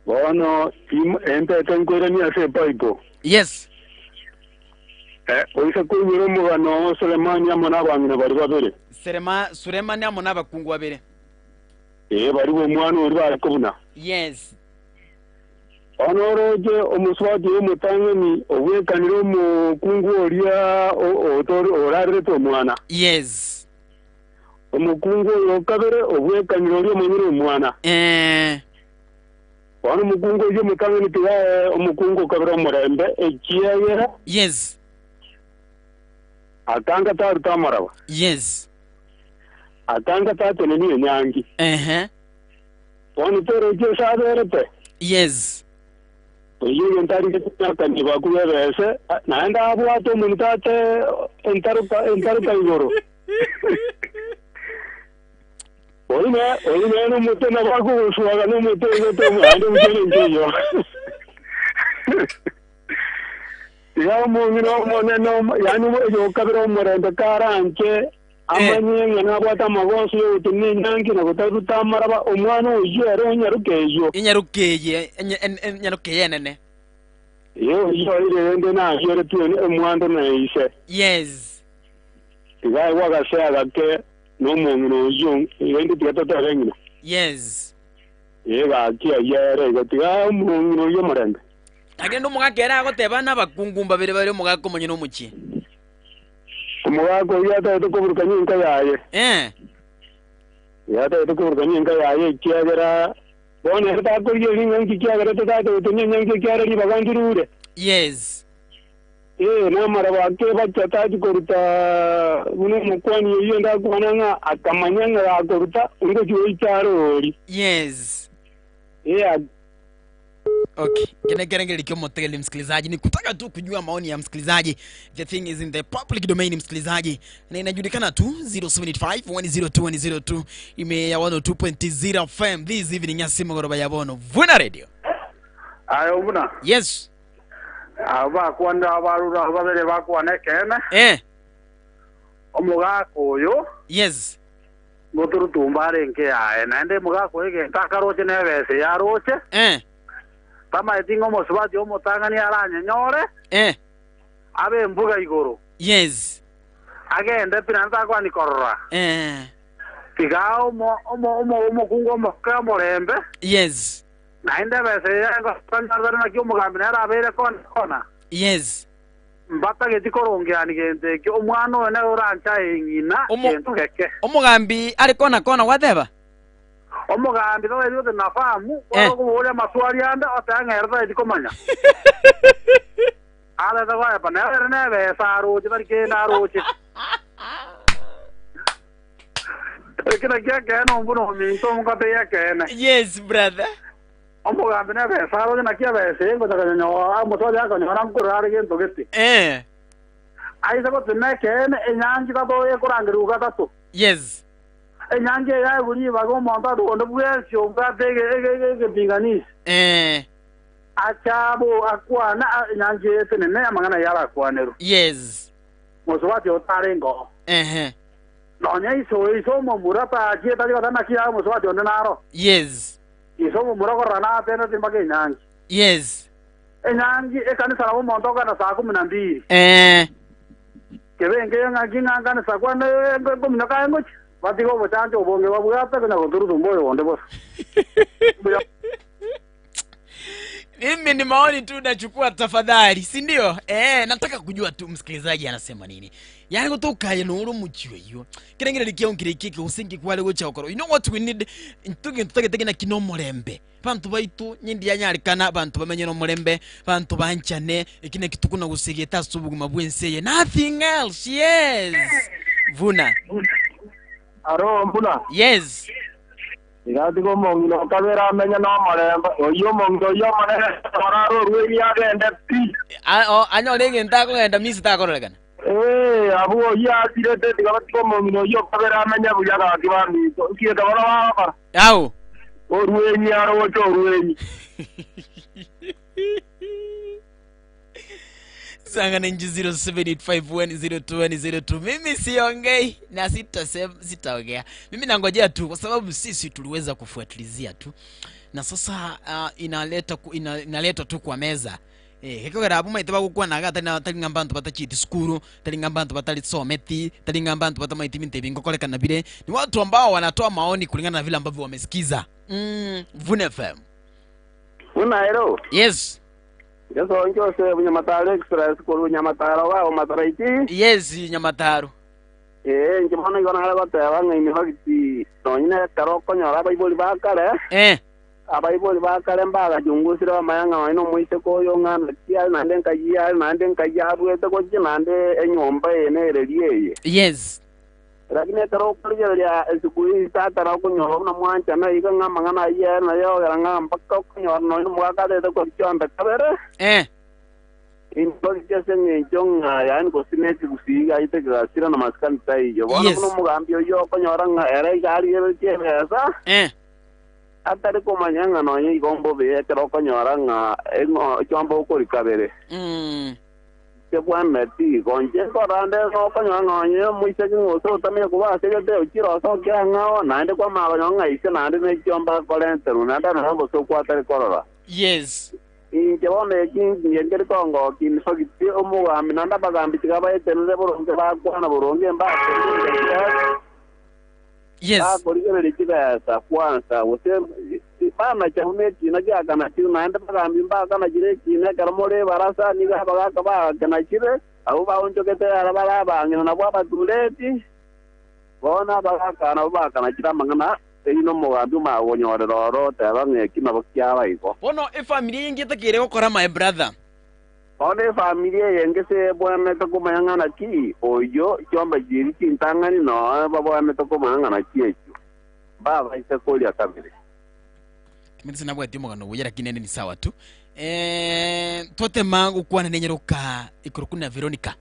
Bono ente tenkwera ni ase paipo. Yes. Oisa kuwiro mugano Sulemani amona bangina bari babere. Sulemani amona bakungu babere. Bari bo mwana uri bari kubuna. Yes. Onoroje omuswati omutangani obwekaniro mu kungu oria otori orare to mwana. Yes. Omukungu okabere obwekaniro oria manyiro mwana. Wano mukungu oyo mutangani tiga omukungu kabere omurembe ekiyagera. Yes. Atanga taru tamarawa. Yes. Atanga tatu ni nyangi. Wano toro je saberete. Yes. Oyo ntari ke ni bakubebese naenda abwato muntate entaruka igoro. Oye no mutena baku suaga no mutena to ando mutena ngiyo. Ya mo no yani yo kabiro morende karanche amanye ngana bwata magoso yo tunni nyangi na gutatu tamaraba omwana oyo ero nyarukeyo. Inyarukeje nene. Yo ile ende na yore tu omwando na ise. Yes. Tigai waga sea ke no mongino yung ibindi tiyato rengina. Yes. Ga kia yere gatiga mongino yo marende. Agendo mugakera goteba n'abakungumba bere bari mugako munyino muki. Mugako yata to kuburukanye inka yaye. Yata to kuburukanye inka yaye kiagera bone ta ko yeli ngi kiagera to ta to nyangi kiagera ri bagangirure. Yes. Namara wake bachataji koruta uno mukwani iyo ndakwananga akamanyanga koruta ngo chiwitaro. Yes. Okay, kerengere likio moteli msikilizaji ni kutaka tu kujua maoni ya msikilizaji. The thing is in the public domain msikilizaji. Na inajulikana tu 0785 102 ime ya 102.0 FM this evening ya simu goroba ya bono Vuna Radio. Ayo Vuna. Yes. Aba kwanda abarura babere bakwane kene. Omugako oyo. Yes. Moturu tumbare nke aye nande mugako ege takaroche nebese yaroche. Tama etingo mosubati omotangani aranya nyore. Abe mbuga igoro. Yes. Agende pinanta kwa nikorora. Tigao mo kungo mo kamorembe. Yes. Naenda bese yango tanzara na kyo mugambi na abere kona. Yes. Mbata geti korongya ni gente kyo omwana ene orancha engina gento keke. Omugambi ari kona wateba. Omugambi no edio na famu ko wole maswali anda otanga edi komanya. Ala da wa pa na ne be saru ji barke na roche. Kina kya no mbuno mi to mo te ya kene. Yes brother. Omugambi ne be saru na kya be se ngo daga nyo amo to ya ko nyo ram kurare gen to geti. Ai sa ko tena kene enyangi ta to e kurangiru ga to. Yes. Enyangi ya buri bago monta do ndo bwesyo ga tege binganis. Achabo akwana enyangi tene ne amangana yara akwanero. Yes. Moswati otarengo. Nonya iso mo murata aje tali kata nakia moswati ondenaro. Yes. Iso mo murako rana tena timbage enyangi. Yes. Enyangi ekanisa rabo monta kana saa 12. Kebenge yangi nganga sa kwana ngo minaka ngochi. Batigo bochanjo bonge babugata kana kuturu tumboyo onde boss. Mimi ni maoni tu nachukua tafadhali, si ndio? Nataka kujua tu msikilizaji anasema nini. Yani kutoka nuru muchiwe yo. Kirengere likiongire kike usingi kwale gocha okoro. You know what we need? Tutake na kino mulembe. Bantu baitu nyindi yanyalikana bantu bamenye no mulembe, bantu banchane ikine kitukuna gusigeta subuguma bwenseye. Nothing else. Yes. Vuna. Aro mbula. Yes. Igati ko mongino kabera menya no maremba. Oyo mongo yo mane oraro ruini agende pi. Anyo lege ntako ngenda misi tako legana. Abu ya tirete digabati ko mongino yo kabera menya buyaga kibani. Kiye kabara wa. Yao. Ruini aro cho ruini. Sanga 0785102002. Mimi siongei na sitaongea. Mimi nangojea tu kwa sababu sisi tuliweza kufuatilizia tu. Na sasa inaletwa tu kwa meza. Heko garabu maiteba gukwa naga tali ngambantu batachiti skuru, tali ngambantu batali someti, tali ngambantu batamaiti mintebingo koleka na bile. Ni watu ambao wanatoa maoni kulingana na vile ambavyo wamesikiza. Vune FM. Una hero. Yes. Yeso njose bunyamataro express ko bunyamataro wa mataraiti. Yes, nyamataro. Njimana igona hala bataba ngini hagiti tonyine karo konyora baiboli bakale. Abaiboli bakale mbaga jungusira mayanga wano muite ko yo ngana kia nande nkajia ruete ko jinande enyomba ene reliye. Yes. Lakini karo kolya esukui tata na kunyora na mwancha na iga ngama ngana ye na yo garanga mpaka kunyora no mwaka de ko chombe kabere. Intoki chese njonga yani ko sineti kusiga ite gasira na maskani tai yo wana kuno mugambio yo kunyora nga ere gali ye chesa. Atari ko manyanga no yi gombo be karo kunyora nga engo chombo ko rikabere. Que bwana ti konje ko rande no kanywa nganye muise ngo so tamye ko ba se de uchiro so kya ngao nande kwa ma nganga ise nande ne chomba ko lente nanda na bo so kwa tare korora. Yes. Je wone kin ngere ko ngo kin so giti omu ga minanda bagambi tiga ba etele boronge ba kwa na boronge mba. Yes. Ko rigere tiga sa kwanza wote bana chaune kina kya kana chiru nande bagambi mba kana jire kina karmore barasa ni ga baga ba kana chire au ba onjo kete arabala ba ngina na bwa tuleti bona baga kana ba kana chira mangana ino mo andu ma wonyore roro te bange kima bakya ba iko bono family yingi takire gukora my brother one family yenge se bwana to mayanga na ki oyo chomba jiri chintangani no ba bwana to mayanga na ki echo ba ba ise kolya kamere Mimi sina bwa timo kano wujera kinene ni sawa tu. Tote mangu kwa nenyeruka ikurukuna Veronica.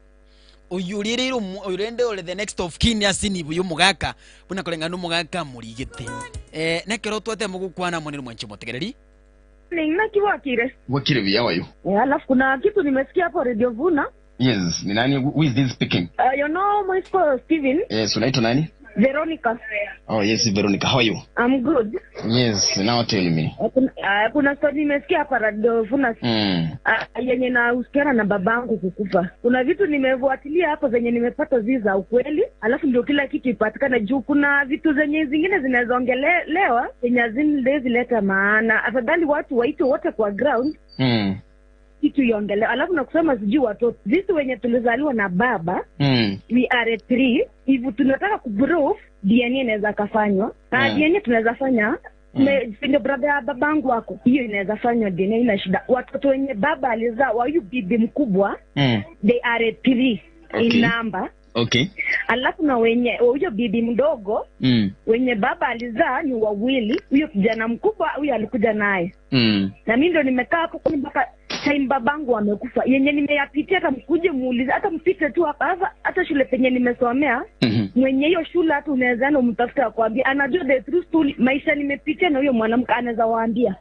Oyurire oyurende ole the next of kin yasini buyo mugaka. Buna kolenga no mugaka murigete. Nekero tote mugu kwa na monero mwanchi motegereri. Nina kiwakire. Wakire biyawayo. Alafu kuna kitu nimesikia hapo Radio Vuna. Yes, ni nani who is this speaking? You know my school Steven. Yes, unaitwa nani? Veronica. Oh yes, Veronica, how are you? I'm good. Yes, now tell me. Kuna story nimesikia hapa Radio Vuna. Yenye na usikiana na babangu kukufa. Kuna vitu nimefuatilia hapo zenye nimepata ziza ukweli, alafu ndio kila kitu ipatikana juu kuna vitu zenye zingine zinazoongelewa zenye zileta maana. Afadhali watu waitwe wote kwa ground. Kitu iongelewa. Alafu na kusema sijui watoto. Sisi wenye tulizaliwa na baba, we are 3. Hivi tunataka kuprove DNA inaweza kafanywa. DNA tunaweza fanya finger brother ya babangu wako. Hiyo inaweza fanywa DNA ina shida. Watoto wenye baba alizaa wa huyu bibi mkubwa, they are 3 in number. Okay. Alafu na wenye huyo bibi mdogo, wenye baba alizaa ni wawili. Huyo kijana mkubwa huyo alikuja naye. Na mimi ndo nimekaa hapo kwa mpaka time babangu amekufa. Yenye nimeyapitia hata mkuje muulize, hata mpite tu hapa hata shule penye nimesomea. Mwenye hiyo shule hata unaweza na umtafuta akwambia anajua the true story. Maisha nimepitia na huyo mwanamke anaweza waambia.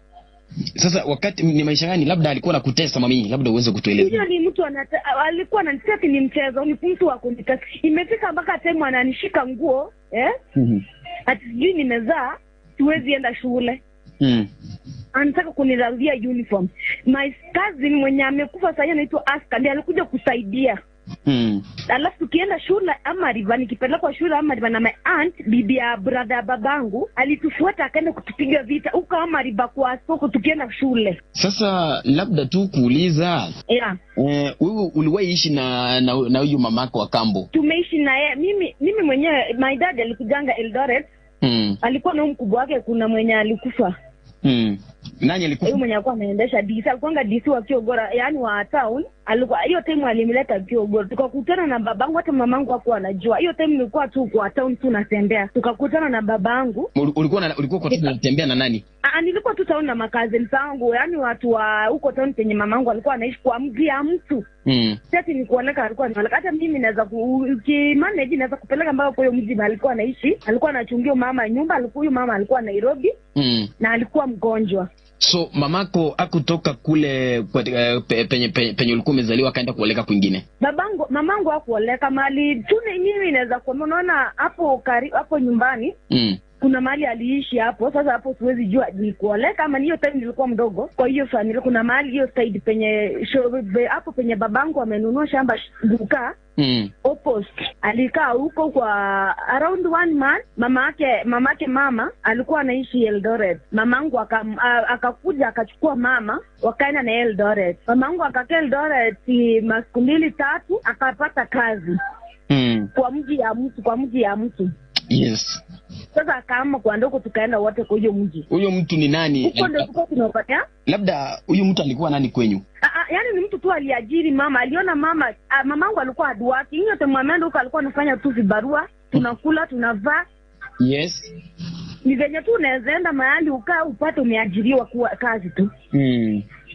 Sasa wakati ni maisha gani labda alikuwa anakutesa mami, labda uweze kutueleza. Hiyo ni mtu alikuwa ananitaka ni mchezo, ni mtu wa kunitaka. Imefika mpaka time ananishika nguo, ati sijui nimezaa, siwezi enda shule. Anataka kunilavia uniform. My cousin mwenye amekufa sasa anaitwa Aska, ndiye alikuja kusaidia. Alafu tukienda shule ama riva, nikipelekwa shule ama riva na my aunt, bibi ya brother babangu, alitufuata akaenda kutupiga vita huko ama riva kwa soko tukienda shule. Sasa labda tu kuuliza. Wewe uliwahi ishi na huyu mamako wa kambo? Tumeishi na yeye. Mimi mwenyewe my dad alikujanga Eldoret. Alikuwa na mkubwa wake kuna mwenye alikufa. Nani alikufa? Huyo mwenye alikuwa anaendesha DC, alikuwa DC wa Kiogora, yani wa town. Alikuwa hiyo time alimleta Kiogora. Tukakutana na babangu, hata mamangu hakuwa anajua. Hiyo time nilikuwa tu kwa town tu natembea. Tukakutana na babangu. Ulikuwa kwa town unatembea na nani? Nilikuwa tu town na makazi zangu, yani watu wa huko town penye mamangu alikuwa anaishi kwa mji ya mtu. Sasa ni kuoneka alikuwa analeka, hata mimi naweza manage naweza kupeleka mpaka kwa hiyo mji alikuwa anaishi. Alikuwa anachungia mama nyumba, huyu mama alikuwa Nairobi. Na alikuwa mgonjwa. So mamako hakutoka kule penye ulikuwa umezaliwa kaenda kuoleka kwingine? Mamangu hakuoleka mali tune mimi naweza kuona, unaona hapo nyumbani. Kuna mahali aliishi hapo. Sasa hapo siwezi jua ni kuoleka ama hiyo time nilikuwa mdogo. Kwa hiyo familia kuna mahali hiyo side penye hapo penye babangu amenunua shamba duka. Opposite. Alikaa huko kwa around 1 month. Mama alikuwa anaishi Eldoret. Mamangu akakuja akachukua mama wakaenda na Eldoret. Mamangu akakaa Eldoret masiku 2-3 akapata kazi. Kwa mji ya mtu. Yes. Sasa kama kwa ndoko tukaenda wote kwa hiyo mji. Huyo mtu ni nani? Huko ndio tulikuwa tunapata. Labda huyo mtu alikuwa nani kwenyu? Yaani ni mtu tu aliajiri mama. Aliona mamangu alikuwa hardworking. Hiyo time ameenda huko alikuwa anafanya tu vibarua, tunakula, tunavaa. Yes. Ni venye tu unaenda mahali ukaa upate umeajiriwa kwa kazi tu.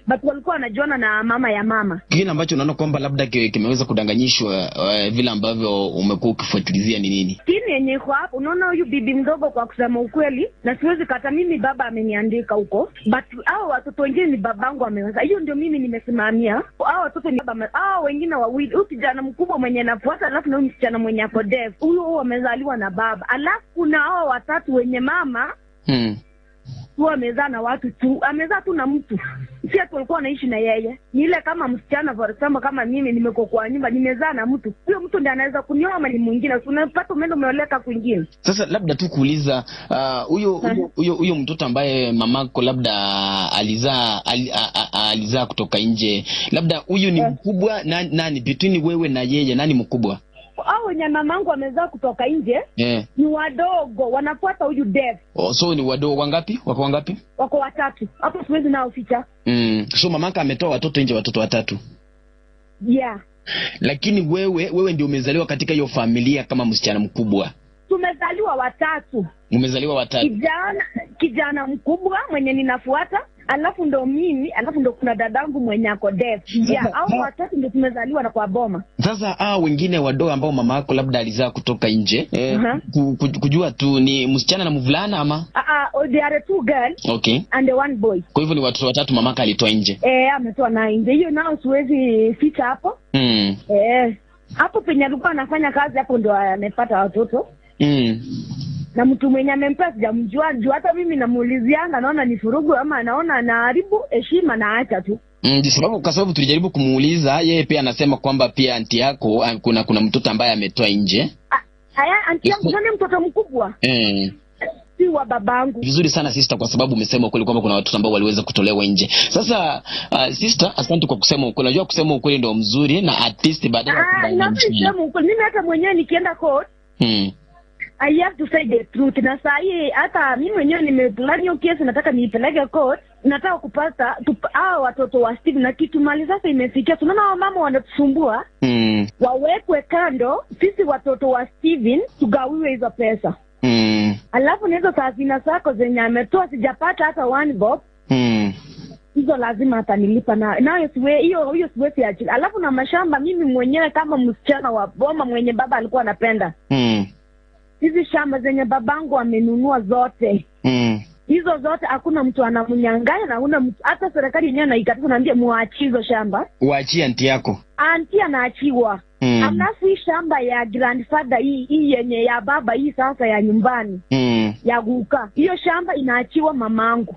But walikuwa wanajiona na mama ya mama. Kile ambacho unaona kwamba labda kimeweza kudanganyishwa vile ambavyo umekuwa ukifuatilizia ni nini? Kini yenye iko hapo, unaona huyu bibi mdogo, kwa kusema ukweli, na siwezi kata, mimi baba ameniandika huko, but hao watoto wengine ni babangu ameweza. Hiyo ndio mimi nimesimamia. Hao watoto ni baba, hao wengine wawili, huyu kijana mkubwa mwenye anafuata, alafu na huyu msichana mwenye ako deaf. Huyo wamezaliwa na baba. Alafu kuna hao watatu wenye mama huwa amezaa na watu tu, amezaa tu na mtu. Si ati walikuwa wanaishi na yeye. Ni ile kama msichana for example, kama mimi nimeko kwa nyumba nimezaa na mtu. Huyo mtu ndiye anaweza kunioa ama ni mwingine. Unapata umeenda umeoleka kwingine. Sasa labda tu kuuliza huyo mtoto ambaye mamako labda alizaa kutoka nje. Labda huyu ni mkubwa nani between wewe na yeye, nani mkubwa? Hao wenye mamangu amezaa kutoka nje ni wadogo, wanafuata huyu dev. So ni wadogo wangapi? Wako wangapi? Wako 3. Hapo siwezi nao ficha. So mamaka ametoa watoto nje, watoto 3. Yeah. Lakini wewe ndio umezaliwa katika hiyo familia kama msichana mkubwa. Tumezaliwa 3. Umezaliwa 3. Kijana mkubwa mwenye ninafuata, alafu ndo mimi, alafu ndo kuna dadangu mwenye ako deaf. Hao 3 ndio tumezaliwa na kwa boma. Sasa wengine wadogo ambao mama yako labda alizaa kutoka nje, kujua tu ni msichana na mvulana ama? They are 2 girls. Okay. And 1 boy. Kwa hivyo ni watoto 3 mamaka alitoa nje. Ametoa na nje. Hiyo nao siwezi ficha hapo. Hapo penye alikuwa anafanya kazi hapo ndo amepata watoto. Na mtu mwenye amempea sijamjua, hata mimi namuulizianga naona ni furugu ama anaona anaharibu heshima na acha tu. Kwa sababu tulijaribu kumuuliza, yeye pia anasema kwamba pia anti yako kuna mtoto ambaye ametoa nje. Anti yangu nani mtoto mkubwa? Si wa babangu. Vizuri sana sister, kwa sababu umesema ukweli kwamba kuna watoto ambao waliweza kutolewa nje. Sasa sister, asante kwa kusema ukweli. Unajua kusema ukweli ndio mzuri na artist baadaye. Nasema ukweli. Mimi hata mwenyewe nikienda court I have to say the truth. Na sahi hata mimi mwenyewe nimeplan hiyo kesi, nataka niipeleke court. Nataka kupata hao watoto wa Steve, na kitu mali sasa imefikia. Tunaona mama wanatusumbua. Wawekwe kando, sisi watoto wa Steven tugawiwe hizo pesa. Alafu nizo hazina zako zenye ametoa sijapata hata 1 bob. Hizo lazima atanilipa nayo hiyo siwezi achilia. Alafu na mashamba mimi mwenyewe kama msichana wa boma mwenye baba alikuwa anapenda. Hizi shamba zenye babangu amenunua zote. Hizo zote hakuna mtu anamunyang'anya, na hakuna mtu, hata serikali yenyewe inaikataza, naambia muachie hizo shamba. Uachie anti yako. Anti anaachiwa. Alafu hii shamba ya grandfather hii yenye ya baba hii sasa ya nyumbani. Ya guka. Hiyo shamba inaachiwa mamangu.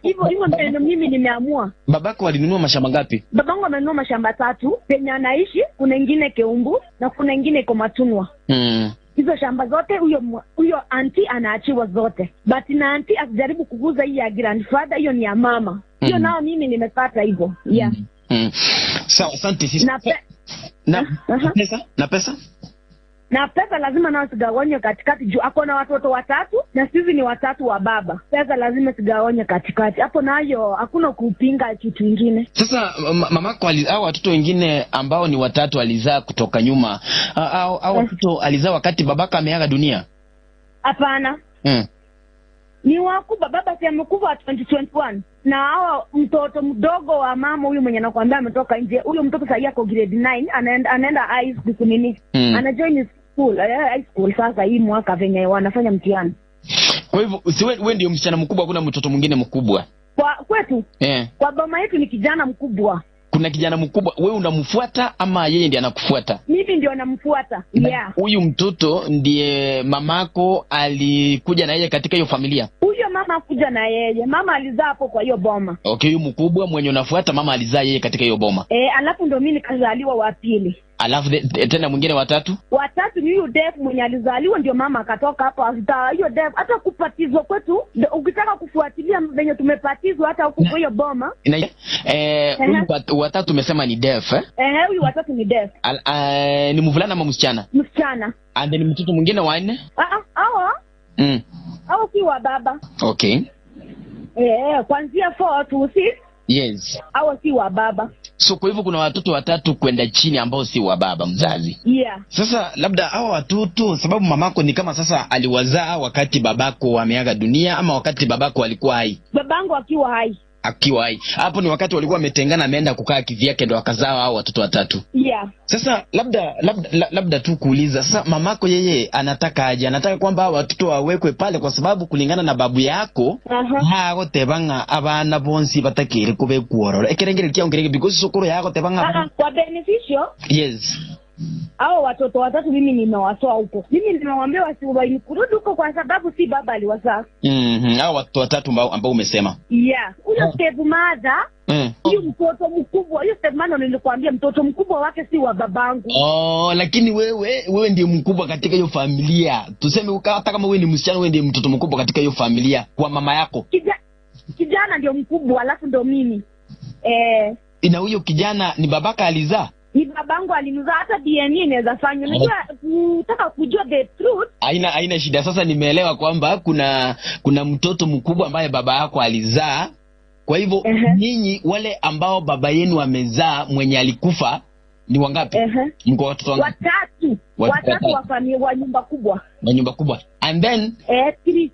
Hivyo ndio mimi nimeamua. Babako alinunua mashamba ngapi? Babangu amenunua mashamba 3. Penye anaishi kuna ingine Keumbu na kuna ingine iko Matunwa. Hizo shamba zote huyo anti anaachiwa zote. But na anti asijaribu kuguza hii ya grandfather, hiyo ni ya mama. Hiyo nao mimi nimepata hivyo. Sawa, asante sister. Na pesa? Na pesa lazima nao sigawanywe katikati juu ako na watoto watatu na sisi ni watatu wa baba. Pesa lazima sigawanywe katikati. Hapo nayo hakuna kupinga kitu kingine. Sasa mamako au watoto wengine ambao ni watatu alizaa kutoka nyuma au watoto alizaa wakati babaka ameaga dunia? Hapana. Ni wakubwa, baba si amekufa 2021. Na hawa mtoto mdogo wa mama huyu mwenye nakwambia ametoka nje. Huyo mtoto sasa yako grade 9 anaenda high school nini? Anajoin school, high school sasa hii mwaka venye wanafanya mtihani. Kwa hivyo wewe ndio msichana mkubwa, kuna mtoto mwingine mkubwa? Kwa kwetu? Kwa boma yetu ni kijana mkubwa. Kuna kijana mkubwa, wewe unamfuata ama yeye ndiye anakufuata? Mimi ndio namfuata. Yeah. Huyu mtoto ndiye mamako alikuja na yeye katika hiyo familia? Huyo mama kuja na yeye. Mama alizaa hapo kwa hiyo boma. Okay, huyu mkubwa mwenye unafuata mama alizaa yeye katika hiyo boma. Alafu ndio mimi nikazaliwa wa pili. Alafu tena mwingine watatu? Watatu ni huyu Def mwenye alizaliwa ndio mama akatoka hapo. Hiyo Def hata kupatizwa kwetu ukitaka kufuatilia venye tumepatizwa hata huko kwa hiyo boma. Watatu umesema ni Def huyu watatu ni Def. Ni mvulana ama msichana? Msichana. And then mtoto mwingine wa nne? Hao si wa baba. Okay. Kuanzia 4 to 6. Yes. Hao si wa baba. So kwa hivyo kuna watoto watatu kwenda chini ambao si wa baba mzazi. Yeah. Sasa labda hao watoto sababu mamako ni kama sasa aliwazaa wakati babako ameaga dunia ama wakati babako alikuwa hai? Babangu akiwa hai. Akiwa hai. Hapo ni wakati walikuwa wametengana ameenda kukaa kivyake ndo akazaa hao watoto watatu. Yeah. Sasa labda tu kuuliza sasa mamako yeye anataka aje? Anataka kwamba watoto wawekwe pale kwa sababu kulingana na babu yako hago tebanga abana bonsi batakire kube kuorora. Ekerengere kiongerege because sokoro yago tebanga kwa beneficio. Yes. Hao watoto watatu mimi nimewatoa huko. Mimi nimemwambia wasiwahi kurudi huko kwa sababu si baba aliwazaa. Hao watoto watatu ambao umesema. Yeah. Huyo step mother. Huyo mtoto mkubwa, huyo step mother nilikwambia mtoto mkubwa wake si wa babangu. Lakini wewe ndiye mkubwa katika hiyo familia. Tuseme hata kama wewe ni msichana wewe ndiye mtoto mkubwa katika hiyo familia kwa mama yako. Kijana ndio mkubwa alafu ndio mimi. Ina huyo kijana ni babaka alizaa? Ni babangu alinizaa, hata DNA inaweza fanywa. Unajua nataka kujua the truth. Haina shida. Sasa nimeelewa kwamba kuna mtoto mkubwa ambaye baba yako alizaa. Kwa hivyo nyinyi wale ambao baba yenu amezaa mwenye alikufa ni wangapi? Mko watoto wangapi? Watatu wa familia wa nyumba kubwa. Wa nyumba kubwa. And then 3.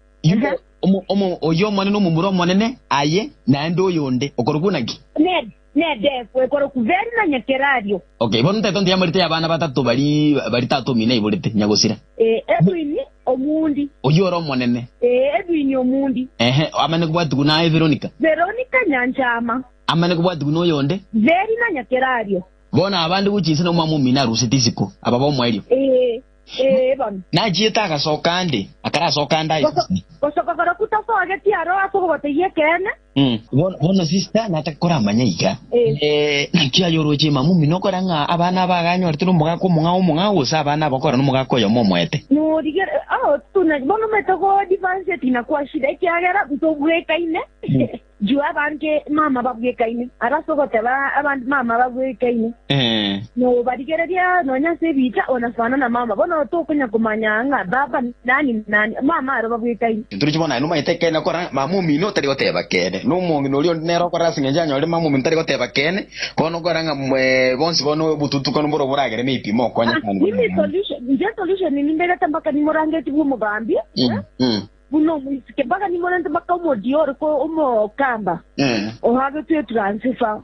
Oyo mwanene mumuro mwanene aye na ndo yonde okorugunagi. Def wekoro kuveri na nyekerario. Okay, bono nteto ndiya marite abana batatu bari tatu mina iburite nyagosira. Edwin Omundi. Oyo ro mwanene. Edwin Omundi. Amane kubwatu kuna Veronica. Veronica Nyanchama. Amane kubwatu kuno yonde. Veri na nyekerario. Bona abandi guchinse no mwamu mina rusitisiko ababo mwario. Bana. Najieta akasokande akarasokandayo. Osokora kutafa ageti aro asogote yekene. Bono sister natakora manyiga. Nakia yoroje mamu minokoranga abana baganyo artiro mugako munga usa abana bakora no mugako yo momwete. No digere tuna bono metogo difference tinakuwa shida ikiagera mtogwekaine. Jua banke mama babwekaine. Arasogote ba abandi mama babwekaine. No badigereria no nyase bita onafana na mama. Bono to kunya kumanyanga baba nani mama arababwekaine. Turikibona no maiteke na kora mamu mino tari goteba kene. No mongi no lio nero kora singenjanyo le mamu mintari goteba kene. Kono koranga bonsi bono bututu kono boro boragere mipimo konya kan. Mimi solution ni mbele tambaka ni morange tibu mugambi. Buno musike baga ni morante baka mo dior ko omo kamba. O have to transfer.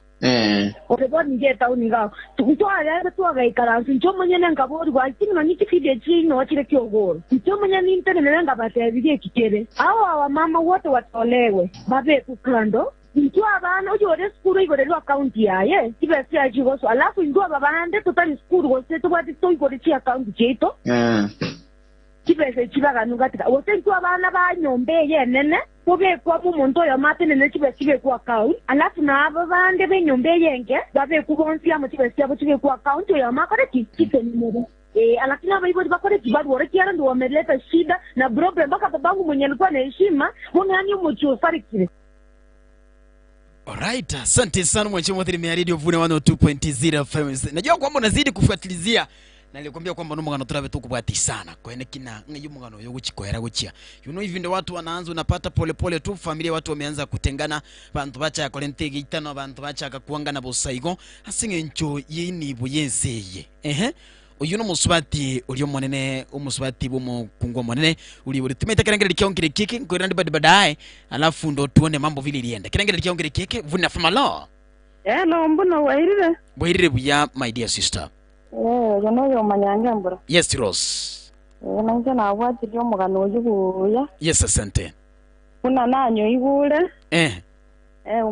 Okebo nigeta uniga. Tuto ala to aga ikaransi nchomo nyene ngabori wa kinno ni kifide chino chile kiogoro. Nchomo nyene intene nenga bate bidie kikere. Awa mama wote watolewe. Babe kuklando. Ntua abana ujore skuru igore account yaye kibese ajigoso alafu ndua babande tutali skuru wose tubati to igore chi account jeto kibese chibaga nugatika wose ntua abana ba nyombe yenene kobe kwa bumuntu yo matene ne kibese ku account alafu na abande be nyombe yenge babe kubonsi amo kibese abo chibe ku account yo makore kite ni mobo lakini hapa hivyo bakore kibadu wore kiara ndio wameleta shida na problem baka babangu mwenye alikuwa na heshima mbona yani mcho fariki. Alright, asante sana mwanachama wa Radio Vune 102.0 FM. Najua kwamba unazidi kufuatilizia nilikwambia kwamba numugano turabe tukubwati sana kwene kina ngiyo mugano yo guchikoera guchia hivi ndio watu wanaanza unapata pole tu familia watu wameanza kutengana bantu bacha kolentege itano bantu bacha kuangana bosaigo asinge ncho yini buyenseye uyu no musubati ulio monene umusubati bomo kungwa monene uli tumeta kirangere likiongere kiki ngorandi badaye alafu ndo tuone mambo vile lienda kirangere likiongere kiki vuna famalo no mbona wairire buya my dear sister gono yo manyanga mbura yes Rose nanje na wati yo mugano yuguya yes asante kuna nanyo igure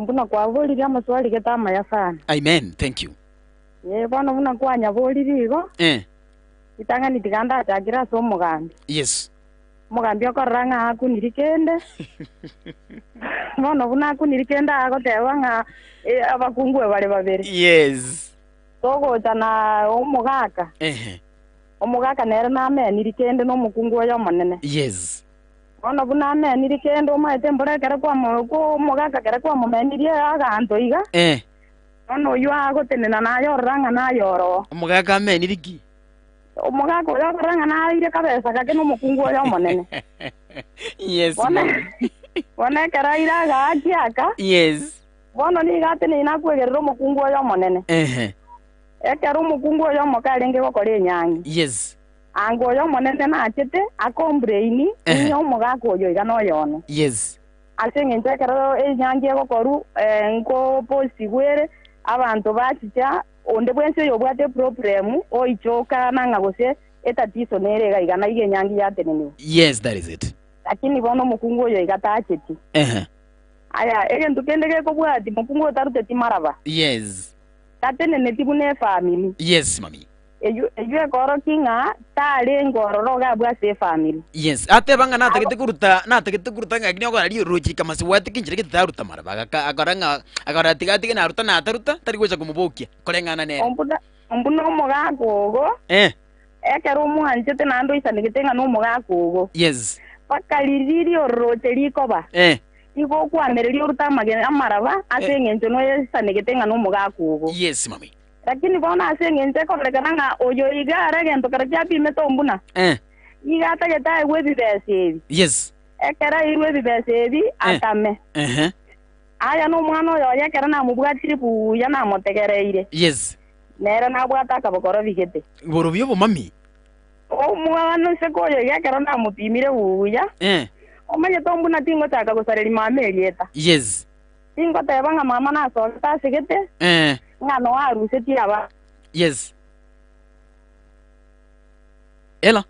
mbona kwa boli ya maswali ketama ya sana amen thank you bwana muna kwanya boli rigo itanga nitiganda atagira so mugambi yes mugambi okoranga akunirikende mwana buna akunirikenda agotewanga abakungwe bale babere yes togo tana omugaka omugaka nere na amenirikende no mukungu yo monene yes mwana buna amenirikende omaete mbora kare kwa omugaka kare kwa momenirie aganto iga ono yo agotenena nayo ranga nayo omugaka ameniriki omugaka yo ranga nayo kabesa kake no mukungu yo monene yes wana karaira ga akiaka yes bono ni gatene inakwegerera mukungu yo monene ekero mukungu yo mokarenge gokore nyangi yes ango yo monene na achete akombraini nyo mugaka oyo igano yone yes asenge ntekero enyangi gokoru nko posti gwere abantu bachicha onde bwense yo bwate problem oichoka nanga gose etatiso nerega igana ige nyangi yatenene yes that is it lakini bono mukungu oyo igatacheti aya ege ndukendege ko bwati mukungu tarute timaraba yes katene netibune family yes mami eyo koro kinga tale ngororo ga bwa se family yes ate banga natakete kuruta ngakini ko ari ruchi kama si wati kinjire kitaruta maraba akaranga akaratiga na ruta na taruta tari gocha kumubokia kolengana ne ombuno mugakogo ekero muhanjete nando isanigitenga no mugakogo yes pakaliriri orote likoba igo kwanererio urutamage amaraba asengenje no isanigitenga no mugakogo yes mami lakini bona asengenje korekananga oyo igara gento karja bimeto mbuna igata geta ewe bibese yes ekera irwe bibese bi akame aya no mwana oyo yakera na mubwatiri bu ya na motegereire yes nera na bwata kabokoro bigete borobyo bo mami mwana se koyo yakera na mutimire buya omanye tombu na tingo taka gusareri mamelieta yes tingo tebanga mama na so ta segete ngano aruse tiaba yes ela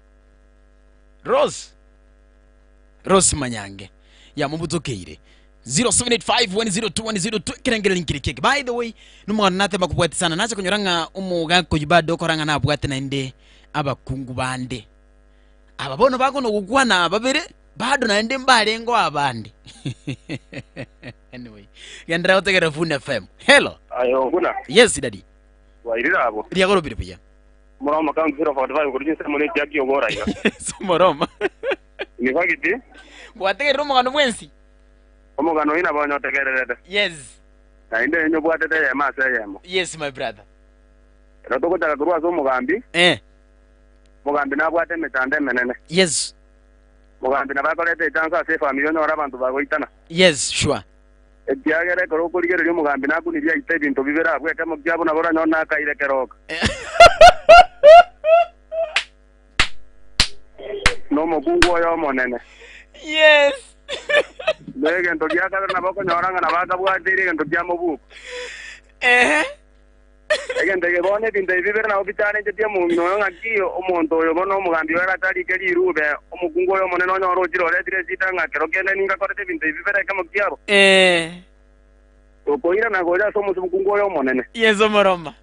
Rose Manyange ya mubutokeire 0785102102 kirangere linkirikeke by the way numwana nate bakubwati sana nacha kunyoranga umuga ko yibado koranga na bwati na inde abakungu bande ababono bako no gukwana babere bado na inde mbalengo abandi anyway yandra utegera Fun FM hello ayo kuna yes daddy wairira abo ria goro biripya moroma kan 045 kurije semone tiaki ogora ya moroma ni bagiti bwategera umugano mwensi omugano ina bonyo tegererede yes na inde nyo bwatete ya masa yemo yes my brother rato ko daga kurwa zo mugambi mugambi na bwate metande menene yes mugambi na bakolete tansa se family no abantu bagoitana yes sure ebyagere koro kurigererio mugambi na kuniria ite bintu bibera abwete mu byabo na bora nyona kaire keroka no mukungu oyo monene yes Lege ndo gyakala na bako nyoranga na baka bwatiri ndo byamo buko ege ndege bone binde bibere na obitane je byamo no ngakiyo omonto oyo bono mugambi wera tali keri rube omukungu oyo monene onyo rojiro le dire sitanga kero kene ninga korete binde bibere kama kyabo okoira na goira somo mukungu oyo monene yes omoroma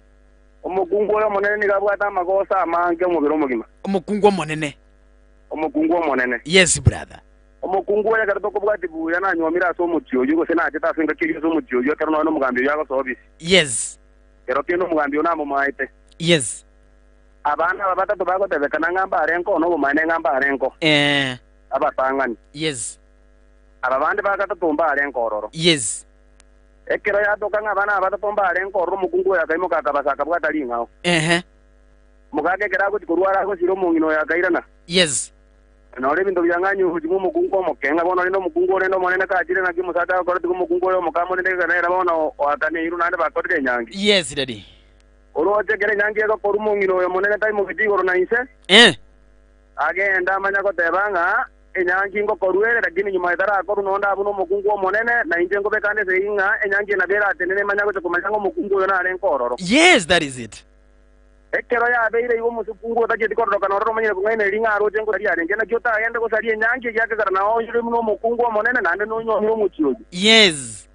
omukungu oyo monene ni gabwata magosa amange omubiro mugima omukungu monene yes brother omukungu oyo kare toko bwati buya na nyomira so mutyo yugo sena atata singa kiri so mutyo yo kero no mugambi yako sobisi yes kero kino mugambi ona mo maite yes abana babata to bago tebe kana ngamba arenko no bumane ngamba arenko abatangani yes ababande bakata tumba arenko ororo yes ekero ya toka ngabana abata tumba arenko ororo mukungu oyo kaimo kakabasaka bwata lingao mugake kera ko kurwara ko siro mungino ya kairana. Yes. Na ole bindo byanganyu hujimu mukungu mokenga bono lino mukungu leno monene ka jire na kimusata ko tuko mukungu yo mukamo ne kana era bono atane iru nande ba kodire nyangi. Yes daddy. Oro tegere nyangi ko koru mungino yo monene tai mugiti goro na ise. Agenda manya ko tebanga enyangi ngo koruere lakini nyuma itara ko nonda abuno mukungu monene na inje ngo bekane seinga enyangi na bera tenene manya ko kumanya ngo mukungu yo na ren kororo. Yes, that is it. Ekero ya beire iwo musukungu tajeti kororo kanoro manyire kungene ringa aro jengo ari arenge na kyota yende ko sari enyangi yake karana onjire muno mukungu monene nande no nyo muchiyo. Yes.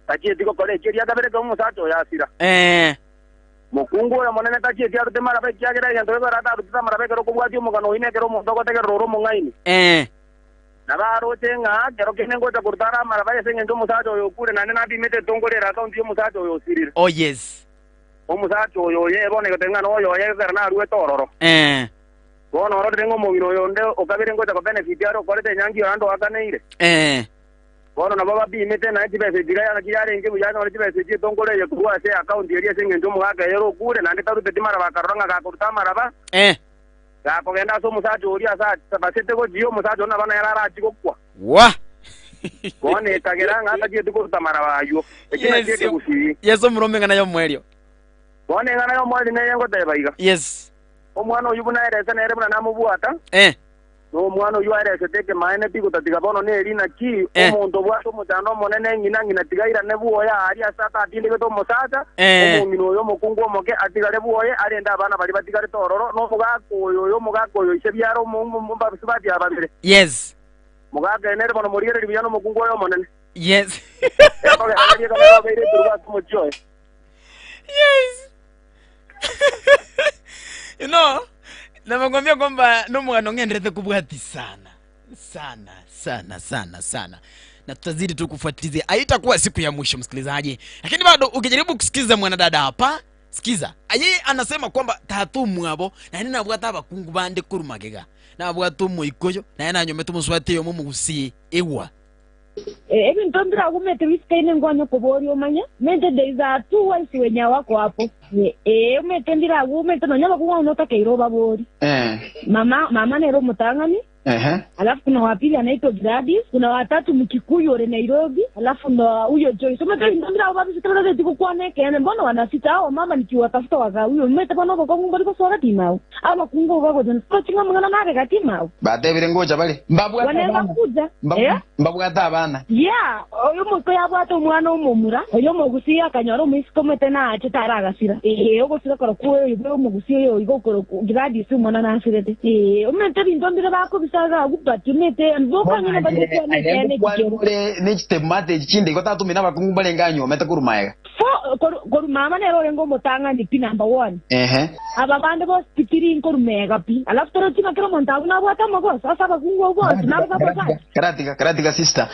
Tajeti ko kole kiri akabere ko musato ya asira. Mukungu ya monene tajeti arute marabe kyagera yando ko rata arute marabe kero ko bwati mugano ine kero mundo ko tegero roro mungaini. Nabaro tenga kero kenengo ta kurtara marabe senge ndo musato yo kure nande na bimete tongole ra account yo musato yo sirira. Oh yes. Omusato yo ye bone ko tenga no yo ye karna ruwe tororo. Bono oro tengo mugino yo nde okabere ngo ta ko benefit yaro ko te nyangi ando akaneire. Bono na baba bimete na tibese diraya na kiyare nge bujana na tibese ji tongole ye kuwa se account area senge ndo mugaga yero kure nande taru te timara bakaranga ka kurta maraba. Ka ko genda so musato ori asa tabasete ko jiyo musato na bana yara ati ko kwa. Wa. Bone kageranga ata ji kurta maraba yo. Yes, omurome ngana yo mwerio. Bone ngana yo mwali ne yengo tebaiga. Yes. Omwana oyu buna erese nere buna namubuata. No mwana oyu erese teke maene piko tatiga bono ne erina ki omuntu bwato mutano monene ngina tigaira ne buoya ari asata atinde ko musata omumino yo mukungu omoke atigale buoye ari enda abana bali batigale tororo no mugako oyo ise byaro mumba bisibati ababire. Yes. Mugaka nere bono muriere libyano mukungu oyo monene. Yes. Yes. You know, namekwambia kwamba no mwana ngendete kubwati sana. Na tutazidi tu kufuatilia. Haitakuwa siku ya mwisho msikilizaji. Lakini bado ukijaribu kusikiza mwanadada hapa, sikiza. Yeye anasema kwamba tatu mwabo na nina bwata abakungu bande kurumagega. Na bwatu moikoyo na yana nyomete muswate yo mumugusi ewa. Even tondra kumete wiskaine ngwanyo kobori omanya mente deiza tu wansi wenya wako hapo umete ndira umete no nyama kuwa unota kairoba bori mama nero mutangani alafu kuna wapili anaitwa Gladys, kuna watatu Mkikuyu ore Nairobi, alafu ndo huyo Joyce. Umete ndira wababi sitara ziko kwa neke ene mbona wanasita hao mama nikiwatafuta waka huyo umete bana kwa mungu bali kwa swara timao ama kungo wako jana kwa chinga mngana nake katimao baada vile ngoja bali mbabu wanaweza kuja mbabu gata bana oyo muko yabo ato mwana omumura oyo mugusia kanyoro misikomete na achitara agasira ogo sira kora kuwe yo mugusia yo igo koro Gladys mwana na asirete umete bindondira bako saga gupati mete mboka nyina badikwa mete kure nechite mate chinde kota tumina bakungu balenganyo mete kurumaega koru mama nero rengo motanga ni pi number 1 aba bande bo pitiri korumega pi alafu toro tima kero montagu na bwata mago sasa bakungu go na baba karatika sister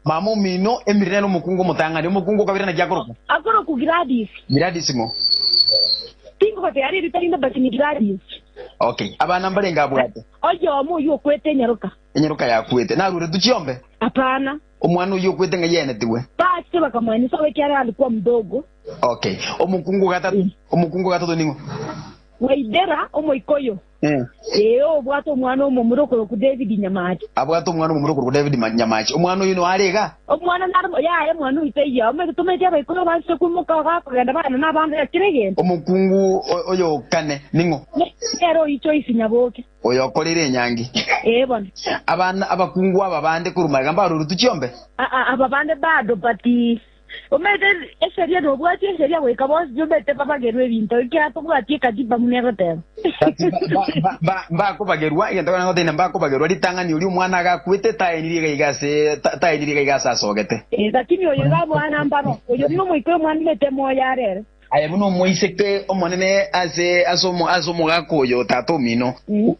mamo mino emireno mukungu motanga ni mukungu kabira na jakoro akoro ku Gladys mo tingo ko tayari ritalinda batini Gladys. Okay, abana mbalenga bwate. Oyo mu yokwete nyaruka. Nyaruka yakwete. Na rure tuchiombe? Hapana. Omwana uyo kwete ngayene tiwe. Basi bakamwani sawe kyara alikuwa mdogo. Okay. Omukungu gatatu ningo. Waidera omoikoyo. Obwato omwana omumuroko ku David Nyamachi. Abwato omwana omumuroko ku David Nyamachi. Omwana uyu no alega? Omwana narimo mwana uiteya. Omwe tumeje bayikono banse kumuka gakugenda bana nabandi yakirege. Omukungu oyo kane ningo. Ero icho isinyaboke. Oyo kolire nyangi. Bwana. Abana abakungu ababande kurumaga mbaruru tuchiombe. Ababande bado bati umete eseria no bwati eseria we kabos jubete papa gerwe binto kyato bwati kadiba munerote ba ko bagerwa yenda kana ngote namba ko bagerwa litanga ni uli mwana agakwete tainiriga igasa sogete lakini oyo gabo ana mbaro oyo no moiko mwana mete moya rere aya muno moiseke omonene asomo gakoyo tato mino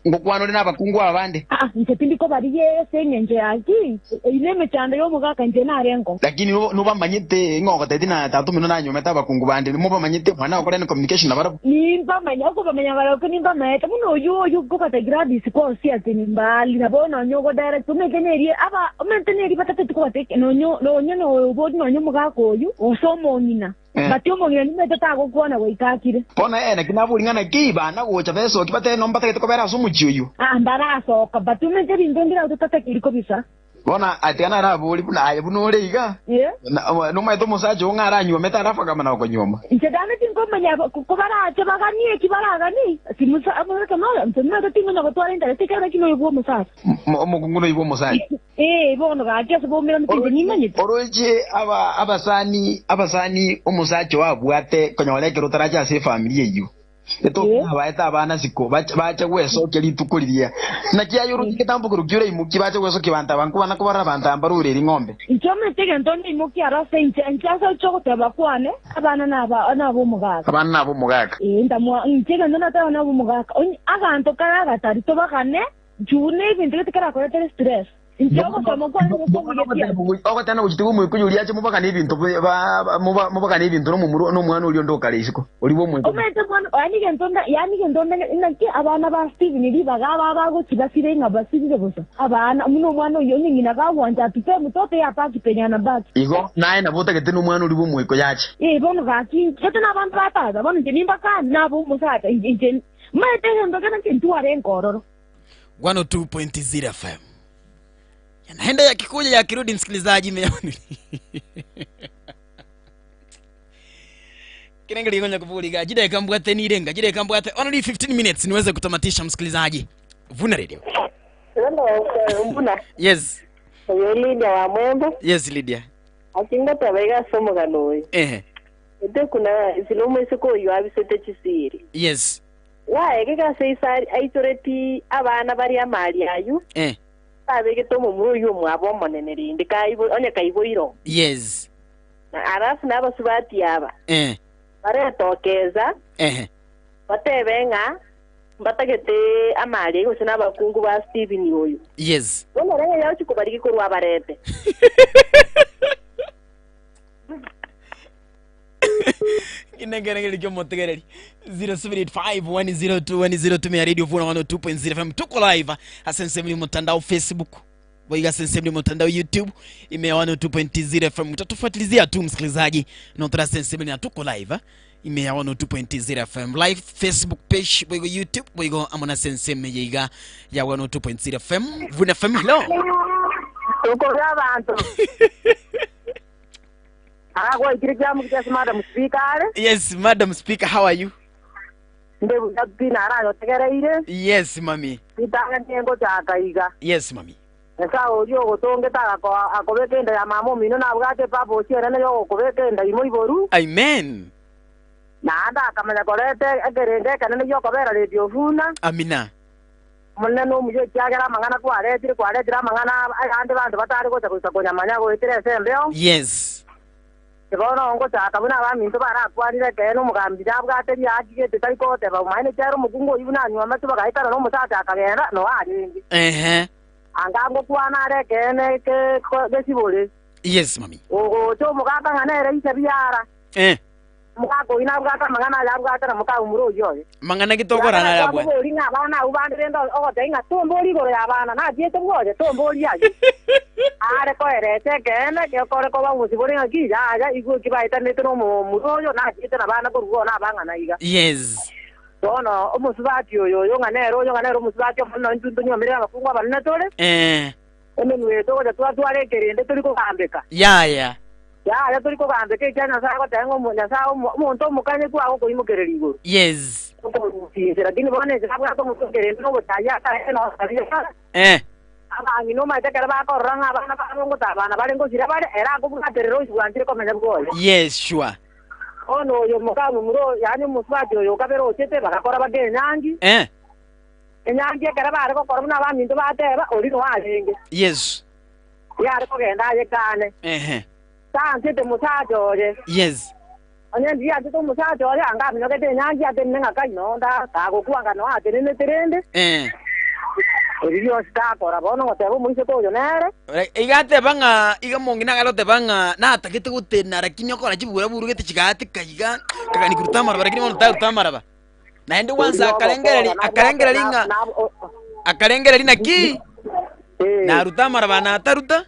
ngokwano lina bakungu abande ntepindi ko bariye senyenje yaki ileme chanda yo mugaka nje na rengo lakini no bamanyite ngoko tetina tato mino nanyo meta bakungu bande mo bamanyite mwana okole communication nabara nimba manya ko bamanya baro nimba meta muno yo ko kata Gladys ko si atini mbali na bona nyogo direct umekeneri aba umenteneri batatu ko bateke no bodi no mugako yo osomo nyina Bati omong'ina nimete tagokuona goikakire. Pona ene kinabulingana kibana gocha beso kibate nomba take kobera asumuchi uyu. Mbarasoka bati umete bintu ngira utata kiriko bisa. Bona atiana rabuli buna aye bunore iga. No maito musaje ungara nyuma meta rafa kama na konyoma. Nchedame tinkomanya kubara chebagani kibaragani. Simusa amureka no mtumena tingo na gotwara interest kana kino yugo musaje. Mugunguno yugo musaje. Bono gake sebo mira mtingo nimanye. Oroje abasani umusaje wabwate konyoleke rutaraja se familia yiyo. Eto abaeta abana siko bacha gweso keri tukuriria nakia yuru kitambo kurugira imuki bacha gweso kibanta banku bana kubara banta ambarurira ingombe Ichome tege ntoni imuki arase nchaza choko tabakwane abana nabo mugaga ndamwa tege ndona tawo nabo mugaga aganto kara gatari to bakane june ibintu tikara koletera stress Njoko kama kwa Ogo tana uchitibu mwikujulia che mubaka ni ibintu mubaka ni ibintu no mwana uli ondoka lisiko olibo mwiko Omete mwana yani ntonda inaki abana ba Steve ni baga bago kibasire ngabasire bosa abana muno mwana uyo nyina gawanja tupe mutoto ya paki penyana baki Igo naye nabuta kete no mwana olibo mwiko yache bono gaki kete na bantu bataza bono njimba kan nabo musaka inje mete ndokana kintu are ngororo 102.0 FM Yanaenda yakikuja yakirudi msikilizaji meoni. Kinengeli ngonya kuvuliga jide kambwate nirenga jide kambwate only 15 minutes niweze kutamatisha msikilizaji. Vuna radio. Hello, mbuna. Yes. Lydia wa Mwembe. Yes, Lydia. Akinga tabega somo ganoi. Ete kuna silomo isoko yo abisete chisiri. Yes. Kika seisari aitoreti abana bari amali ayu. Abege tomo muyo mwabo moneneri ndikaibo onye kaiboiro. Yes. Na arafu nabasubati aba. Bare tokeza. Batebenga batagete amali go sina bakungu ba Steven yoyo. Yes. Bona renge yawo chikubariki ko rwabarete. Kinengere likyo motegereri 0785102102 ya radio Vuna 102.0 FM tuko live asensemli mtandao Facebook Waiga sensemli mtandao YouTube ime 102.0 FM utatufuatilizia tu msikilizaji na tra sensemli na tuko live ime 102.0 FM live Facebook page waigo YouTube waigo amana sensemli yiga ya 102.0 FM Vuna FM hello tuko abantu Madam Speaker. Yes, Madam Speaker, how are you? Yes, mommy. Yes, mommy. Amen. Amina. Muleno mujo kyagera mangana kwa letira mangana ande bantu batari ko kusakonya manyago itire sembeo. Yes. Kibono ngo takabuna baminto barakwarire keno mugambi dabwateri akige tutariko teba maine cyaro mugungo ibuna nywa matu bagaitara no musata akagenda no aringi. Angango kwana re kene ke besibole. Yes, mami. Ogo to muganga ngana ire isabiara. Mukago ina bwata mangana labwata na muka umuro yoye. Mangana kitokora na labwa. Boli na bana ubandire ndo ogotenga tomboli gore abana na diete bwoje tomboli yaje. Are ko erete kene ke kore ko bamusi bori ngaki ya igu kibaita netro muro yo na diete na bana ko rugo na banga na iga. Yes. Tono omusubati yo nganero musubati omno ntuntu nyomere abafungwa balina tole. Ene nweto ko twatware kerende tuli ko kambeka. Ya tuli ko kambeka cyana sa ko tango munya sa umuntu mukanye kwa ko imukereri igoro. Yes. Lakini bone zabwa ko mukereri no botaya ka eno sabia. Abangi no maite kala ba ko ranga bana ba ngo tabana bale ngo sira bale era ko bukaterero igwantire ko menya bwo. Yes, sure. Ono yo mukamu muro yani muswati yo kabero chete bakakora bage nyangi. Nyangi kala ba ko korona ba minto bateba oli no alenge. Yes. Ya ko genda ye kane. Sanse te musajo je. Yes. Anya dia te musajo je anga mino ke te nyangi ate nenga kai no nda ta ko kuanga no ate ne terende. Elio sta kora bono ngotebo muise to yo nere. Igate banga igamongina galote banga na atakete gutena rakini okora chibura buru gete chigate kayiga kagani kurutamara barakini mono tarutamara ba. Na ende wanza akarengera lina ki. Na rutamara bana taruta.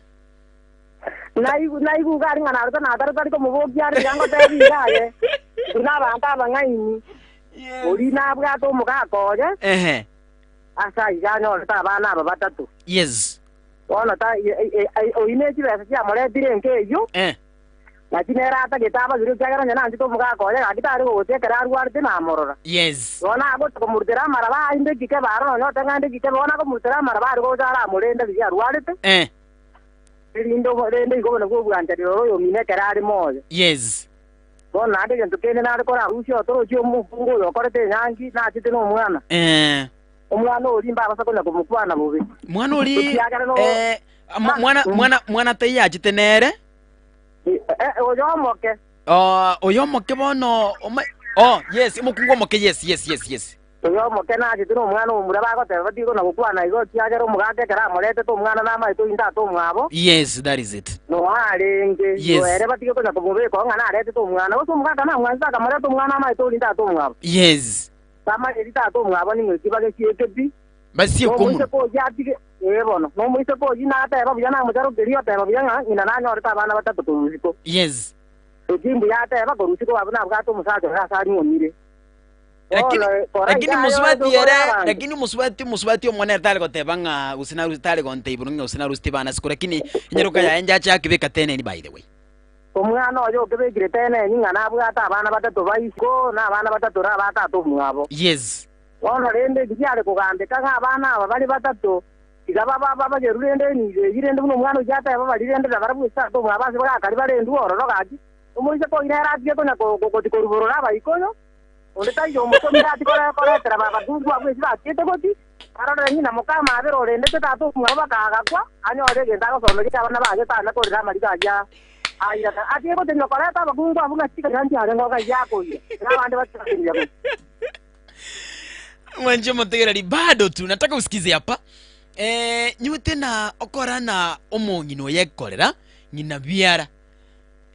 naigu gari ngana arta na tarta ko mubogi ari gango tebi gaye una banta bangaini uri na bwa to muga koje asa iganyo ta bana ba batatu yes ona ta oine ti besa ya mole dire yo lakini era ata gitaba zuru kyagara nyana anti to muga koje agitari go te kara ruarte na morora yes ona abo to murtera maraba inde kike baro no tanga inde kike ona ko murtera maraba go jara morenda ya ruarte Lindo rende go na go bwanja ro yo mine kara ari moje yes bona ade gento kene na ko ra rusio to jo mu fungo yo ko te nyangi na tite no mwana umwana uri mbaba sako na kumukwana mubi mwana uri mwana te ya chitenere oyomoke oyomoke bono yes mukungo moke yes oyomoke na chitino umwana umuraba ko te batiko na kukwana igo kiagero mugake kara morete to umwana na mai to inda to mwabo yes that is it no arenge yes ere batiko ko na kumube ko ngana arete to umwana uso mugaka na mwanza ka morete to umwana mai to inda to mwabo yes kama edita to mwabo ni ngiba ke kiekebi basi ko mu ko yatike bono no mu ko yina ta ba yana mu jaro gerio ta ba yana ina na nyor ta bana batatu to rusiko yes ejimbu ya ta ba ko rusiko ba na bwa to musajo ra sa ni onire lakini muswati omwana tale gotebanga usina tale gonte ibunga usina rusti bana sikora kini nyeruka ya enja cha kibeka tene ni by the way omwana oyo kebekire tene ni ngana bwata abana batatu baisiko na abana batatu ra batatu mwabo yes ono rende giare kugambika abana aba bali batatu igaba baba gerurende ni girende buno mwana ujata baba lirende barabuisa to mwabase bakari barendu ororo gaji umuise ko inera atiye ko na ko ruboro bayikoyo onde tayo muko mirati ko tera baba dungu abwisi batete goti arora nyina mukama abero rende tatu mwaba kagakwa anyore genda ko someri abana baje tana ko rama ligaja aira atiye ko tenyo koreta bagungu abunga chika nyanti arengo ga yako ye na bande batira Mwanje Montegereri bado tu nataka usikize hapa nyute na okora na omongino yekorera nyina biara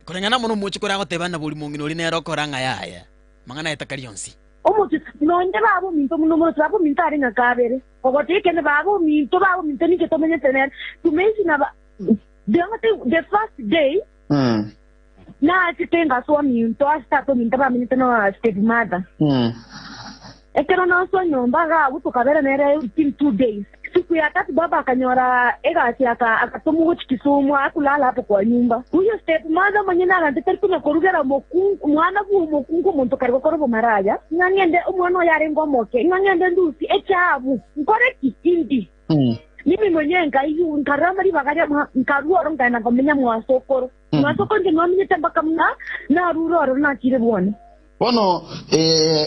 korengana muno mucho kora gotebana buli mongino ri nero koranga yaya mangana etakarionsi omuti nonde babo minto muno mo babo minto ari ngakabere ogotike ne babo minto ni ke tomenye tener tumezi na ba the first day na titenga so minto hasta to minto ba minto no step mother ekero no so nyomba ga utukabera nere within 2 days siku ya tatu baba akanyora egati akatomu chikisumu akulala hapo kwa nyumba huyo step mother mwenye na anataka kuna korugera mokungu mwana ku mokungu muntu kariko korobo maraya ngangende umwana yare ngomoke ngangende ndusi echabu nkore kitindi mimi mwenyewe ngaiyu nkarama libagaria nkaruoro ngana ngomenya mwasokoro mwasokoro ngomenya tambaka mna na ruroro na kirebone bono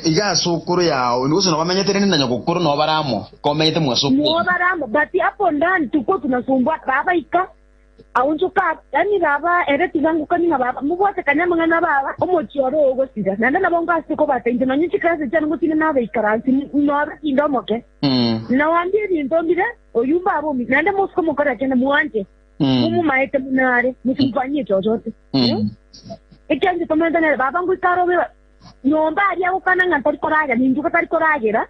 iga sukuru yawe nuso no bamenyetere nina nyakukuru no baramo komenyete mwasukuru no baramo bati hapo ndani tuko tunasumbua baba ika aunjuka yani baba ereti zangu kanina baba mubwate kanyama ngana baba omochioro ogosira nanda nabonga siko batende no nyikiraze cyane ngutine nabe ikaranti no indomoke na wambie bindombire oyumba abo nanda musko mukora cyane muwanje maete munare musimfanyie chochote ekanje tomenda ne baba ngutaro nyomba ari akukana ngantari koraga ninjuka tari koragera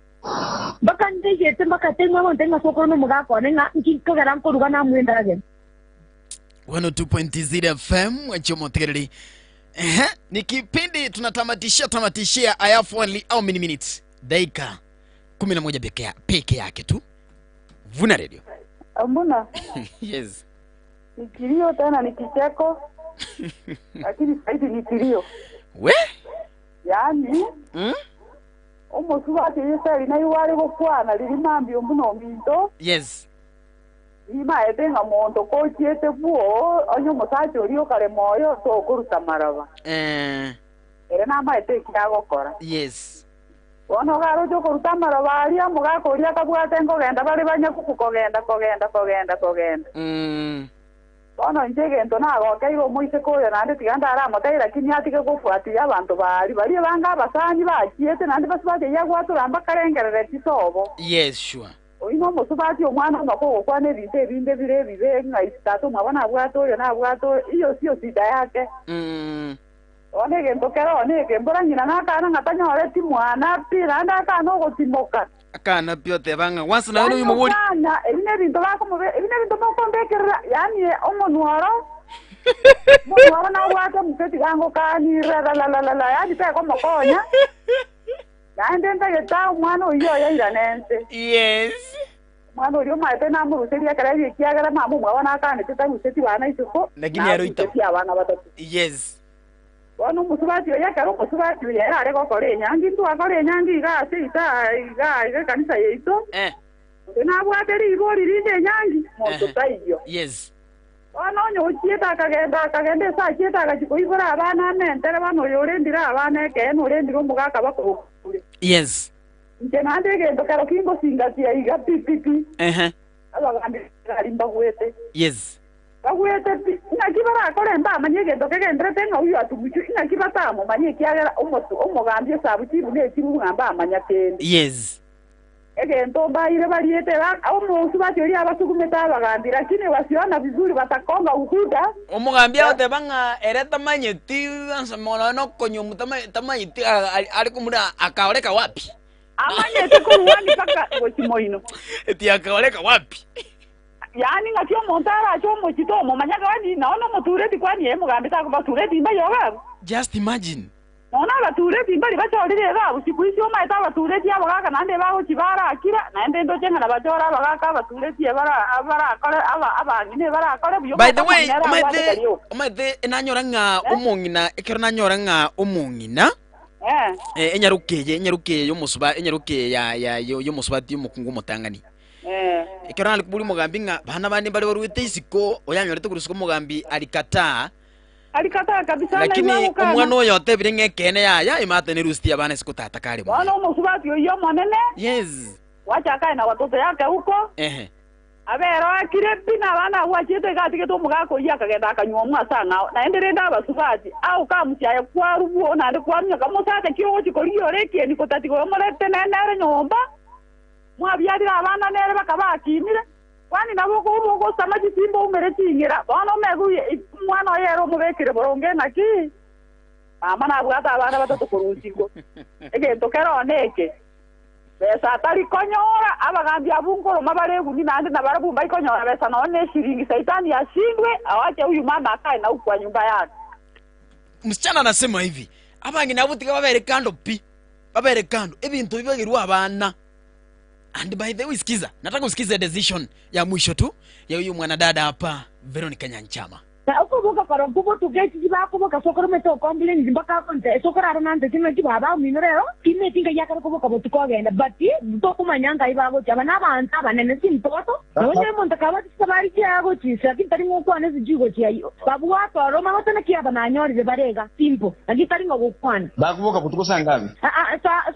bakande yete bakatenga montenga sokoro no mugako nenga nkikagara nkoruga na mwendage 102.0 FM Mwanje Montegereri ni kipindi tunatamatishia I have only how many minutes dakika 11 peke yake tu Vuna Radio ambuna yes nikilio tena ni kicheko lakini saidi ni kilio we yani omusuba tiyesali na yuwali bokwana lili mambi ombuno minto yes ima ebenga mondo ko chiete buo onyo mosacho lio kale moyo to kuruta maraba era na ma ete kyago kora yes ono garo jo kuruta maraba ali amuga ko lia kabwate ngogenda bali banya kugenda ono njege ndo nago kaigo muise koyo nande tiganda ara mataira lakini atike kufuatia abantu bali banga basanyi bachiete nande basubate yagwaturamba karengerere titobo yes sure oino musubati omwana ngako kwane binde bire ngaisitato mwabana bwato yo na bwato iyo sio sida yake onege ndokero onege mbora nyina nakana ngatanya oreti mwana pira ndakana ogotimoka akana pyote banga once na uyu muburi ebine bintu bako mube ebine bintu bako mbekera yani omonwaro Mwana na wata mseti gango kani la yani pe ko mokonya. Yande ndageta mwana uyo yiranense. Yes. Mwana uyo maite na mu seti yakara kiagara mamu mwana kana teta museti wana isoko. Lakini yaruita. Abana batatu. Yes. Wano musubati yakaro musubati yera areko kore nyangi tu akore nyangi ga sita ga kanisa yeito. Na bwateri ibori rinde nyangi moto taiyo. Yes. Wano chieta kagenda sa chieta gachikoibora abana mentere bano yorendira abana ke no rendiro mugaka bako. Yes. Ntenande gendo karo kingo singati ya iga pipipi. Abagandi garimba gwete. Yes. Bagwete nakibara kore mba manye gendo kegendre tenga uyu atumuchu nakibata mo manye kiagera umugambye sabuti bune kibu ngamba amanya kende. Yes. Egento baire bariete ba umuntu batyo abasugumeta abagambira kine wasiona vizuri batakonga ukuta. Umugambya otebanga ereta manyeti ansamona no konyo mutamaiti ari kumura akaoleka wapi? Amanyete ko wani paka gochimoino. Eti akaoleka wapi? Yani ngakyo montara acho mochito mo manyaga wani naona motureti kwani mugambita ko batureti mayoga. Just imagine. Naona batureti bali bachorire ga usiku isio maita batureti abagaka nande baho kibara akira nande ndo chenga na bachora abagaka batureti abara akore abangine bara akore byo. By the way, umete enanyoranga umungina ekero nanyoranga umungina. Enyaruke yo musubati umukungu mutangani. Ekero nali kubuli mugambi nga bana bandi bali waruite isiko oyanyorete kurusiko mugambi alikata kabisa. Lakini umwana oyo otebire ngekene ya imate ni rusti abana isiko tata kale mo. Wana musubati yo monene. Yes. Wacha kae na watoto yake huko. Abero akire bina bana wachete gatike to mugako yakagenda akanywa sanga na enderenda abasubati au kamutya kwa rubu na ndi kwa myaka musate kiyo chikoliyo reke ni kotati ko morete na nere nyomba. Mwabyarira abana nere bakabakimire kwani nabo ko samaji simbo umeretingira bana meguye mwana yero mubekire boronge naki amana bwata abana batatu kurusiko egento kero neke besa atari konyora abagambi abungoro mabaregu ni nande na barabumba ikonyora besa naone shiringi saitani yashindwe awache huyu mama akae na huko nyumba yake. Msichana anasema hivi abangi nabutika babere kando babere kando ebintu bibagirwa abana. And by the way, sikiza, nataka usikize decision ya mwisho tu ya huyu mwanadada hapa Veronica Nyanchama. Ukubuka karo kubo tugeti jibakubuka sokoro meto complain jimbaka konte sokora aronante kimwe kibaba minorero kimwe tinga yakara kubuka botukogenda bati tokumanyanga ibabo cyabana abantu abanene simpoto none monta kabati sabari cyago cyisa kitari ngokwana zijigo cyayo babu wato roma batana kiyaba nanyori barega simpo agitari ngokwana bakubuka butukosangabi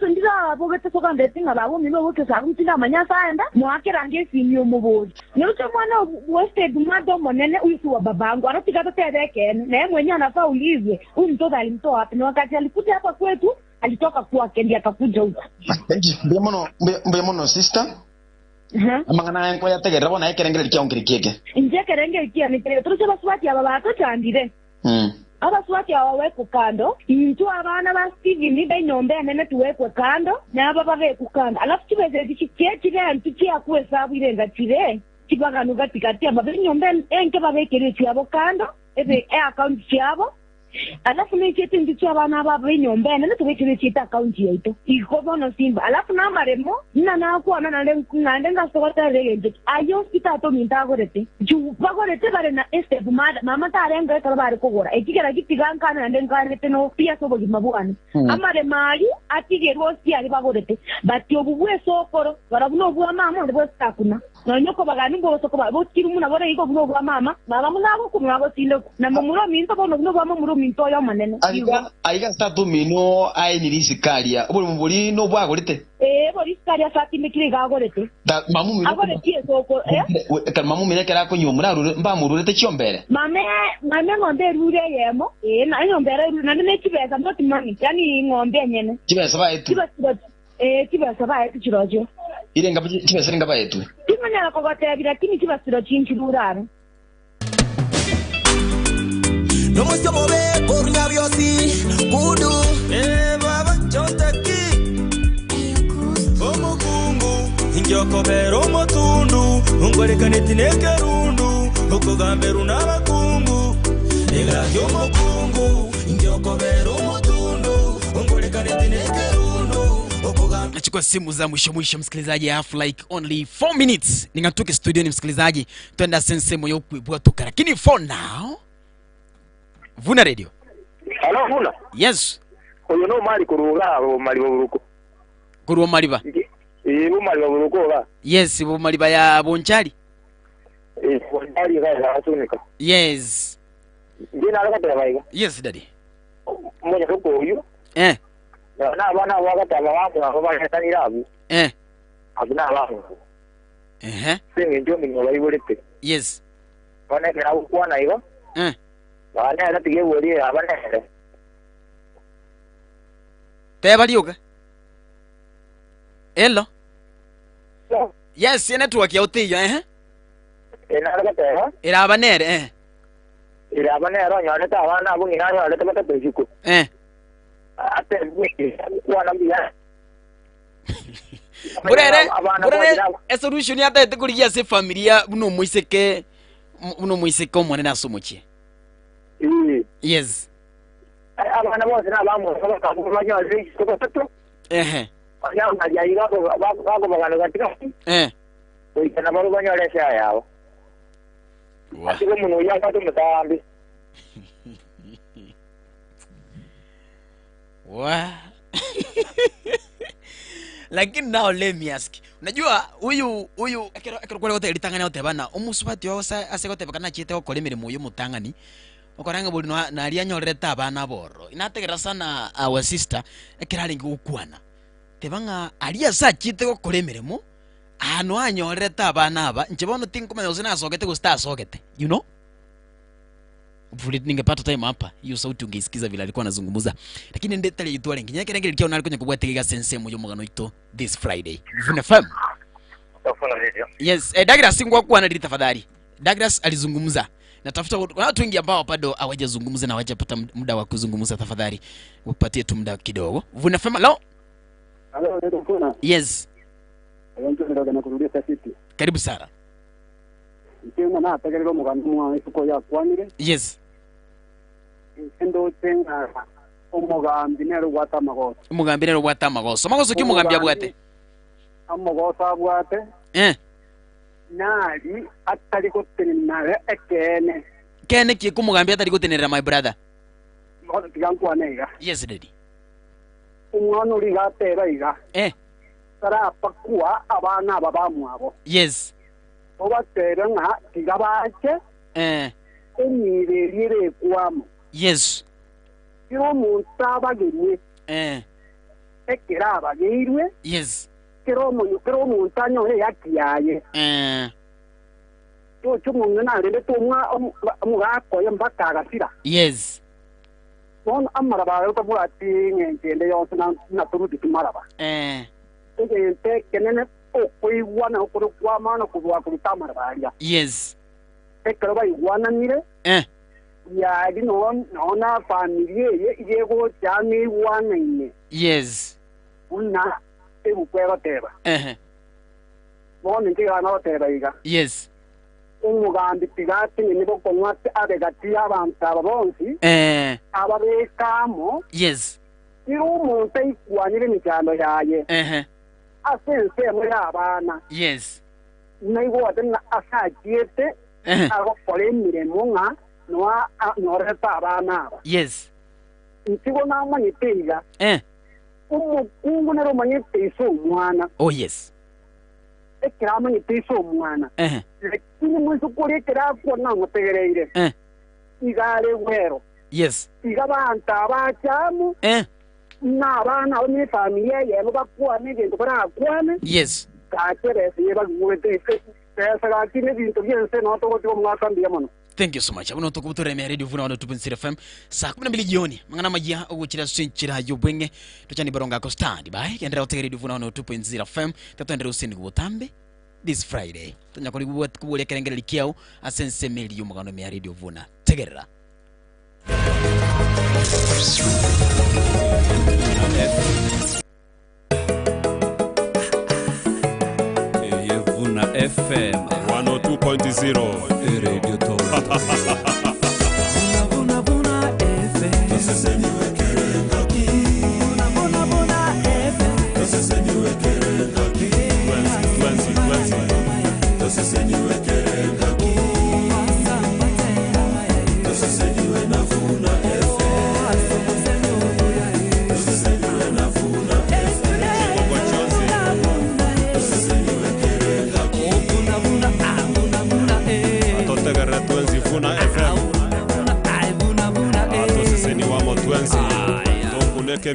so ndiza bogete sokande tinga babo mino boke sabutinga manyasa enda mwakerange simyo mubozi nuko mwana wasted mado monene uyu wa babangu tikata tedeke na mwenye anafaa ulize huyu mtoto alimtoa wapi na wakati alikuja hapa kwetu alitoka kwake ndiye akakuja huko. Thank you. Mbemono sister. Amangana yanko yategera bona ekerengere kyongirikeke. Nje kerenge ikia nitere turusha baswati aba batochandire. Abaswati awawe ku kando intu abana ba Steven ni benyombe nene tuwekwe kando na aba bave ku kando alafu kibeze dikiketi antu kyakwe sabu irenga tire kibagano gatikati ababenyombe enke babekere cyabo kando ebe account cyabo alafu n'ikiti ndicho abana babenyombe nene tubekere cyita account yaito ikobono simba alafu namaremo nana kuana nande ngasokota rege ayo kitato mintagorete ju bagorete bare na step mama tarenga kalabare kogora ekigera gitigankana nande ngarete no pia sobo gimabuani amare mali atige rosi ali bagorete bati obubwe sokoro barabuno bwa mama ndebo sakuna nonyoko bagani ngo sokoma botiri muna bore iko buno bwa mama munabo kumwabo tindo na mulo minto bono buno bwa mulo minto yo manene aiga statu mino ai nirisikaria ubuli no bwagorete bori sikaria sati mikire gagorete da mamu mino agorete soko ka mamu mino kera ko nyumura mba mururete cyombere mame ngombe rure yemo na nyombere na ne kibeza not money yani ngombe nyene kibeza baetu kibeza baetu chirojo irenga kibeza ringa baetu kimanya ko gatebira lakini kibasiro chinchi duraro no mucho mover por naviosi kudu baba chontaki omukungu injokobera omutundu ungolekane tinekerundu okugamberu n'abakungu ega yomukungu njokobera umutundu ongoleka netineke rundu okugamba. Nachukua simu za mwisho msikilizaji, half like only 4 minutes ningatuke studio ni msikilizaji twenda sense moyo kuibua toka, lakini for now Vuna Radio. Hello Vuna. Yes. Oyo no mali kuruga mali buruko. Kuruwa maliba. Mali buruko la. Yes, bo maliba ya Bonchari. Bonchari ga asunika. Yes. Ndina alaka baiga. Yes daddy. Moja ko uyu. Na bana wakati wangu akobanya tanirabu. Abuna wangu. Singe ndio mingola ibolete. Yes. Bana kera ukwana igo. Bana era tige wori abana. Tebaliuka. Hello. Yes, network ya utiyo Enalaka Ira abanere Ira abanere nyaleta abana abungi nanya aleta mata pejiko. Ate kwana mbia. Burere solution ya tete kuriya se familia buno muiseke omone nasomochie. Yes. Abana bose nabamu bakabumanya ziko tato. Anya ngajayiga bako bagano gatika. Uyana baro banyale sha yawo. Atiko muno yanga tumutambi. Lakini now let me ask. Unajua huyu akero kwa hotel litangana hotel bana omusubati wose asegote bakana chite okole mirimo yo mutangani. Okoranga buli na alianyoreta abana boro. Inategera sana our sister ekirali ngukwana. Tebanga alia sa chite okole mirimo. Ano anyoreta abana aba nchibono tinkumenya usina sogete gusta sogete. You know? Ningepata time hapa hiyo sauti ungeisikiza vile alikuwa anazungumza, lakini ndetale yitwale nginyake ngeli kiona alikuwa kubwategeka sense moyo mugano ito this Friday. Vuna fam. Yes, Douglas singwa kuwa na tafadhali. Douglas alizungumza. Natafuta watu wengi ambao bado hawajazungumza na hawajapata muda wa kuzungumza, tafadhali upatie tu muda kidogo. Vuna fam. Hello. Hello, Vuna. Yes. Na kurudia City. Karibu sana. Ndio na ategerero mugano mwa isuko ya kwanire. Yes. Endo tenga umugambi nero gwata magoso. Umugambi nero gwata magoso. Magoso ki umugambi abwate? Amagoso abwate. Nali atari kutenera ekene. Kene ki kumugambi atari kutenera my brother. Ngoto tiganku anega. Yes daddy. Umwana uri gatera iga. Sara pakua abana babamwabo. Yes. Obatera nga tigabache. Enyirerire kwamo. Yes. Kiro muntaba genye. Ekera abagirwe. Yes. Kiro muntanyo yakiyaye. Chumunga na rende tumwa mugako yambaka gasira. Yes. Bon amara ba yo tabura tinge ngende yo na turuti tumaraba. Ege kenene okuigwana okuru kwa mana kubwa kutamara baria. Yes. Ekero baigwana nire. Ya na familia yego chami wana ine. Yes. Una ebukwego teba. Bona ntiga na teba iga. Yes. Umugambi tigati nibo konwate abegati abantu abonsi. Ababekamo. Yes. Iro umuntu ikwanyire mikando yaye. Asense muri abana. Yes. Naigo atena asagiete. Abo polemire nga noa noreta abana. Yes. Ntigo na manyiteiga. Umukungu nero manyiteiso umwana. Oh yes. Ekira manyiteiso umwana. Lakini mwiso kuri ekira kona ngotegereire. Igare wero. Yes. Igabanta abachamu. Na abana oni familia yebo bakwa n'ibintu barakwane. Yes. Kacherese yebagwete pesa gakine bintu byense no togo mwaka mbiyamano. Thank you so much. Abona tukubutoremera Radio Vuna 102.0 FM. Saa 12 jioni. Mangana majia ogukira swinchira yobwenge. Tuchani baronga ko stand by. Kendera hotel Radio Vuna 102.0 FM. Tatondera usini kubutambe this Friday. Tanya kuri kubule kerengera likiao asense meli yo mugano me Radio Vuna. Tegerera. Vuna FM 102.0 Radio Top.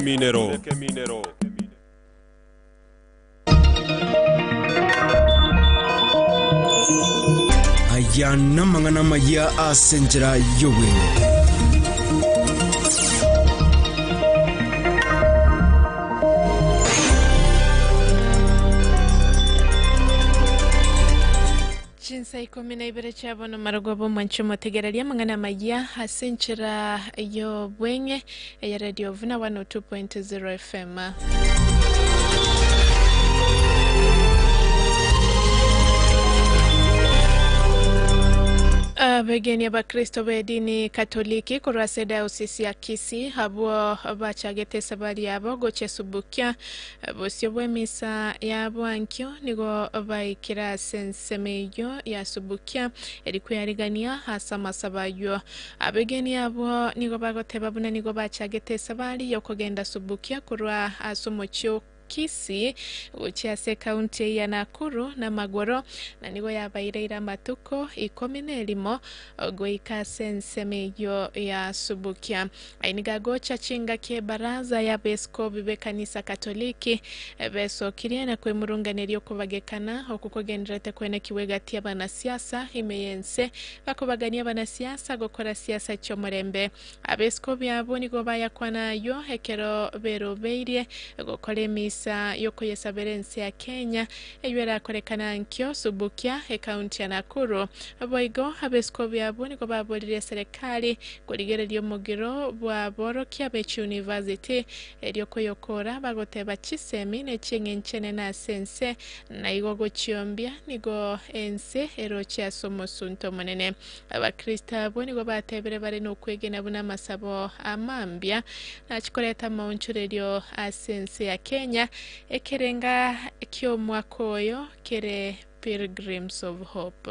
Minero. Aya namangana maya asenjera yowe. Jinsa ikumi na ibere chabono maragwabo mwanchumo tegereria mangana maya hasenchera yo bwenye ya Radio Vuna 102.0 FM. Abegeni abakristo b'edini katoliki kurase dayosisi ya Kisii abo bachagete sabari yabo gochesubukya bosyo bw'emisa yabo ankyo nigo baikira sensemeyo yasubukya erikwiyarigania hasa masabayo abegeni abo nigo bagoteba buna nigo bachagete sabari yokogenda subukya kurwa asomocho Kisii uchiase kaunti ya Nakuru na Magoro na nigo yabaire matuko 11 goika sensemeyo ya subukya ainiga gocha chinga kie baraza ya besko bibe kanisa katoliki beso kiriana kwe murunganiryo kubagekana okukogenderete kwene kiwegati abanasiasa imeyense bakobagania abanasiasa gokora siasa cyomurembe abesko byabo nigo bayakwanayo hekero berobeire gokore yoko yesaberense ya Kenya eyera korekana nkyo subukya kaunti ya Nakuru boigo abesko byabo niko babolire serikali kuligere lyo mugiro bwa borokya bechi university eryoko yokora bagoteba chisemi ne chengenchene na sense na igogo chiombya nigo ense erocha somosunto monene abakrista bo niko batebere bare no kwegena buna masabo amambya na chikoleta maunchure lyo asense ya Kenya ekerenga kyo mwakoyo kere Pilgrims of Hope.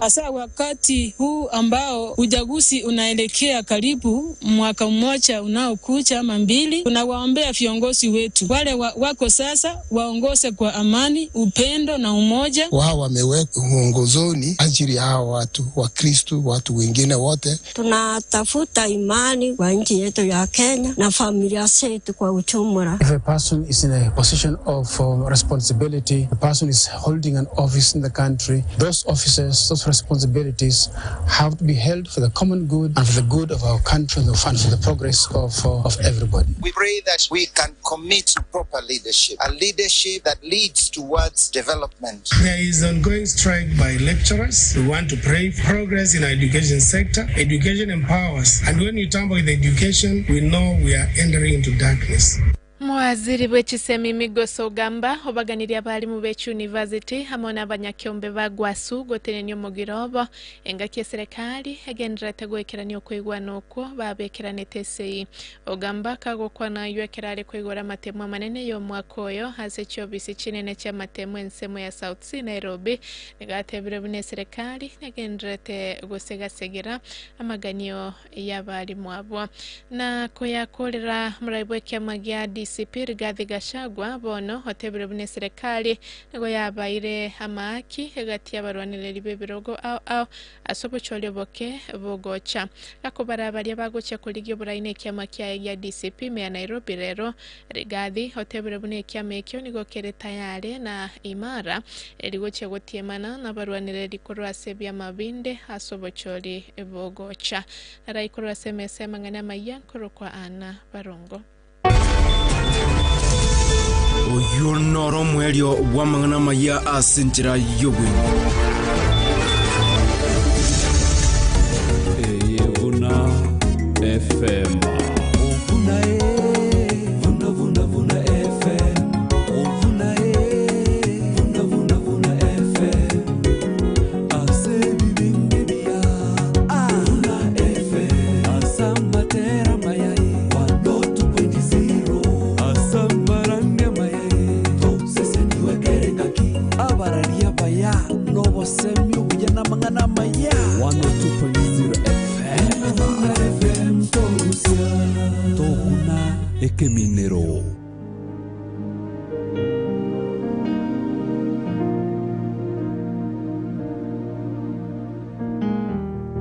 Hasa wakati huu ambao uchaguzi unaelekea karibu mwaka mmoja unaokuja ama mbili, tunawaombea viongozi wetu wale wako sasa waongoze kwa amani, upendo na umoja. Wao wameweka uongozoni ajili ya hao watu wa Kristo, watu wengine wote. Tunatafuta imani kwa nchi yetu ya Kenya na familia zetu kwa ujumla. If a person is in a position of responsibility, a person is holding an office in the country, those offices, those responsibilities have to be held for the common good and for the good of our country and for the progress of everybody. We pray that we can commit to proper leadership, a leadership that leads towards development. There is ongoing strike by lecturers. We want to pray progress in our education sector. Education empowers, and when we talk about education, we know we are entering into darkness. Mwaziri bw'ekisemi Migoso Gamba obaganirya bali mu bechi university hamona abanyakyombe bagwasu gotenenyo mugirobo engaki serikali egendera tegoekerani okwigwa nokwo babekerane tesei ogamba kagokwa nayo ekerale kwigora matemo manene yo mwakoyo hase cyobisi kinene cya matemo ensemo ya South Sea Nairobi negatebere bune serikali negendera te gosegasegera amaganyo y'abali mwabo na koyakolera murayibwe kyamagya DCP Rigathi Gachagua bono hotebere bune serikali nego yabaire amaki hagati y'abarwanirira bebirogo au asobochole boke bogocha akobara bari bagocha kuligyo buraine kyamaki ya DCP me Nairobi rero Rigathi hotebere bune kyamekyo nego kere tayare na imara erigoche gotiemana na barwanirira dikorwa sebya mabinde asobochole bogocha raikorwa semese mangana mayankoro kwa ana barongo Oyo noro mwelio wamangana maya asenjera yowe. Vuna FM. Vuna FM. Vuna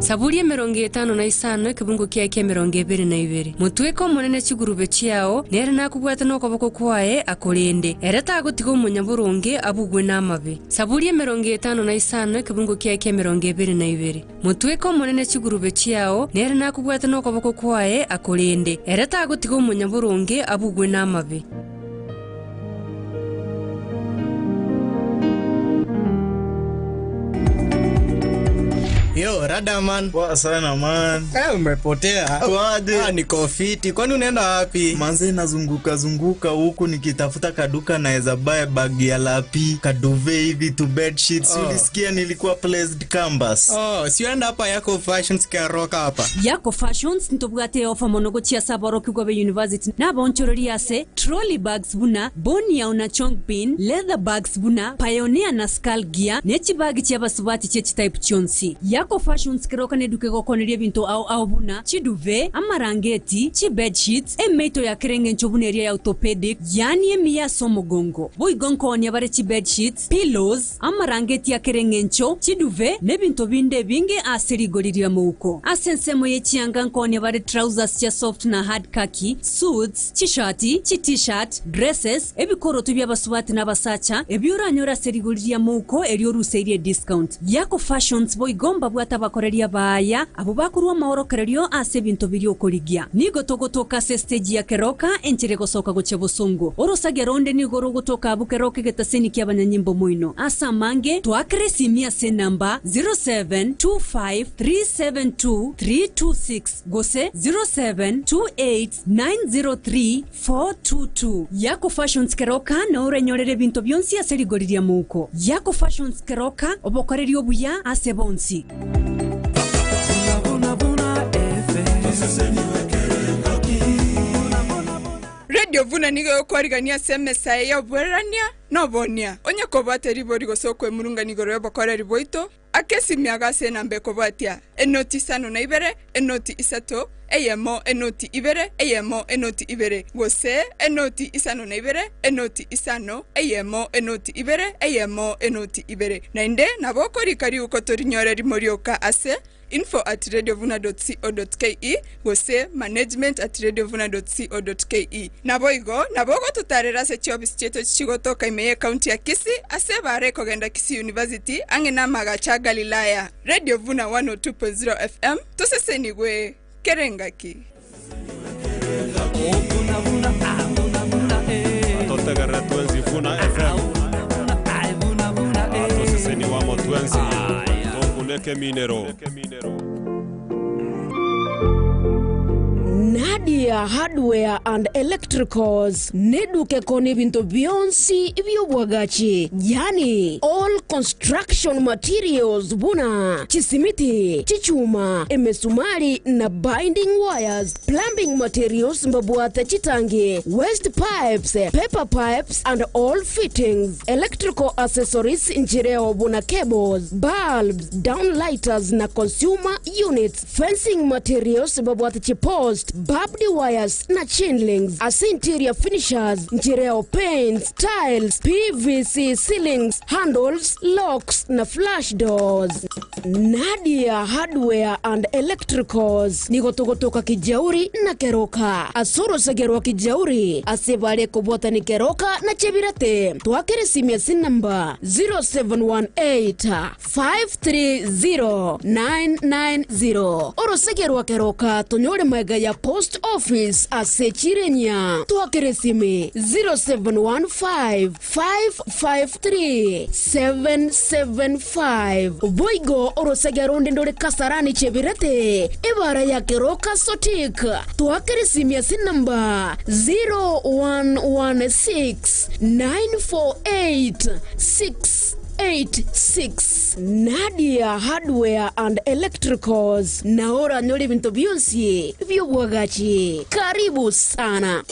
Saburi 55 kibungo kia 22 mutweko munene chigurube chiao nere nakubwata no koboko kwae akorende ereta agutigo munyaburunge abugwe namabe. Saburi 55 kibungo kia 22 mutweko munene chigurube chiao nere nakubwata no koboko kwae akorende ereta agutigo munyaburunge abugwe namabe. Yo, rada man. Poa sana man. Umepotea. Wade. Niko fiti. Kwani unaenda wapi? Manze nazunguka huku nikitafuta kaduka naeza buy bag ya lapi, kaduve hivi to bed sheets. Ulisikia nilikuwa placed campus. Sienda hapa Yako Fashions karoka hapa. Yako Fashions ntobwate ofa monogo chia sabaro kigwabe university. Na bonchorori ase trolley bags buna, bonia una chong pin, leather bags buna, pioneer na skull gear, nechi bag chia basubati chechi type chonsi. Yako Fashions kiroka neduke gokoneria binto au buna, chi duve, amarangeti, chi bed sheets, emeito ya kerenge nchobuneria ya orthopedic, yani emia somogongo. Boi gonko onyabare chi bed sheets, pillows, amarangeti ya kerenge ncho, chi duve, nebinto binde binge aseri goliria mouko. Asensemo ye chianganko onyabare trousers chia soft na hard khaki, suits, chi shati, chi t-shirt, dresses, ebikoro tubya basubati na basacha, ebiura nyora seri goliria mouko erioru serie discount. Yako Fashions boi gomba bwata bakoreria baya abo bakurwa mahorokererio ase bintu biri okorigia nigo togotoka se stage ya keroka enchire gosoka goche bosongo orosagia ronde nigo rogotoka abukeroke getaseni kia banyanyimbo muino asa mange twakre simia se namba 0725372326 gose 0728903422 Yako Fashions keroka na orenyorere bintu byonsi aseri goriria muko Yako Fashions keroka obokorerio buya ase bonsi Radio Vuna nigo yokorigania semesa ya bwerania no bonia onye kobate ribori gosokwe murunga nigo rebo kore riboito akesi miagase na mbeko batia enoti sano na ibere enoti isato eyemo enoti ibere eyemo enoti ibere gose enoti isano na ibere enoti isano eyemo enoti ibere eyemo enoti ibere na inde nabokori kari ukotorinyorera rimorioka ase info@radiovuna.co.ke gose management@radiovuna.co.ke naboigo nabogo tutarera se chobis cheto chigotoka imeye county ya Kisii ase bare kogenda Kisii University angena magacha Galilaya Radio Vuna 102.0 FM tusesenigwe kerengaki Atotagara tuenzi Vuna FM Atoseseni wamo tuenzi Tonguneke minero Nadia Hardware and Electricals neduke koni bintu bionsi byobwagachi yani all construction materials buna chisimiti chichuma emesumari na binding wires plumbing materials mbabwata chitangi waste pipes paper pipes and all fittings electrical accessories injireo buna cables bulbs downlighters na consumer units fencing materials mbabwata chipost barbed wires na chainlings as interior finishers njireo paints tiles PVC ceilings handles locks na flash doors Nadia Hardware and Electricals nigotogotoka Kijauri na Keroka asoro sagerwa Kijauri asebale kubota ni Keroka na Chebirate twakere simia sin number 0718-530-990 oro sagerwa Keroka tonyore mega ya post office asechirenya twakere simi 0715-553-775 Boigo orosega ronde ndore Kasarani Chebirate ebara ya Keroka Sotik twakere simia sin number 0116-948-686 Nadia Hardware and Electricals naora nyori bintu bionsi vyobwagachi karibu sana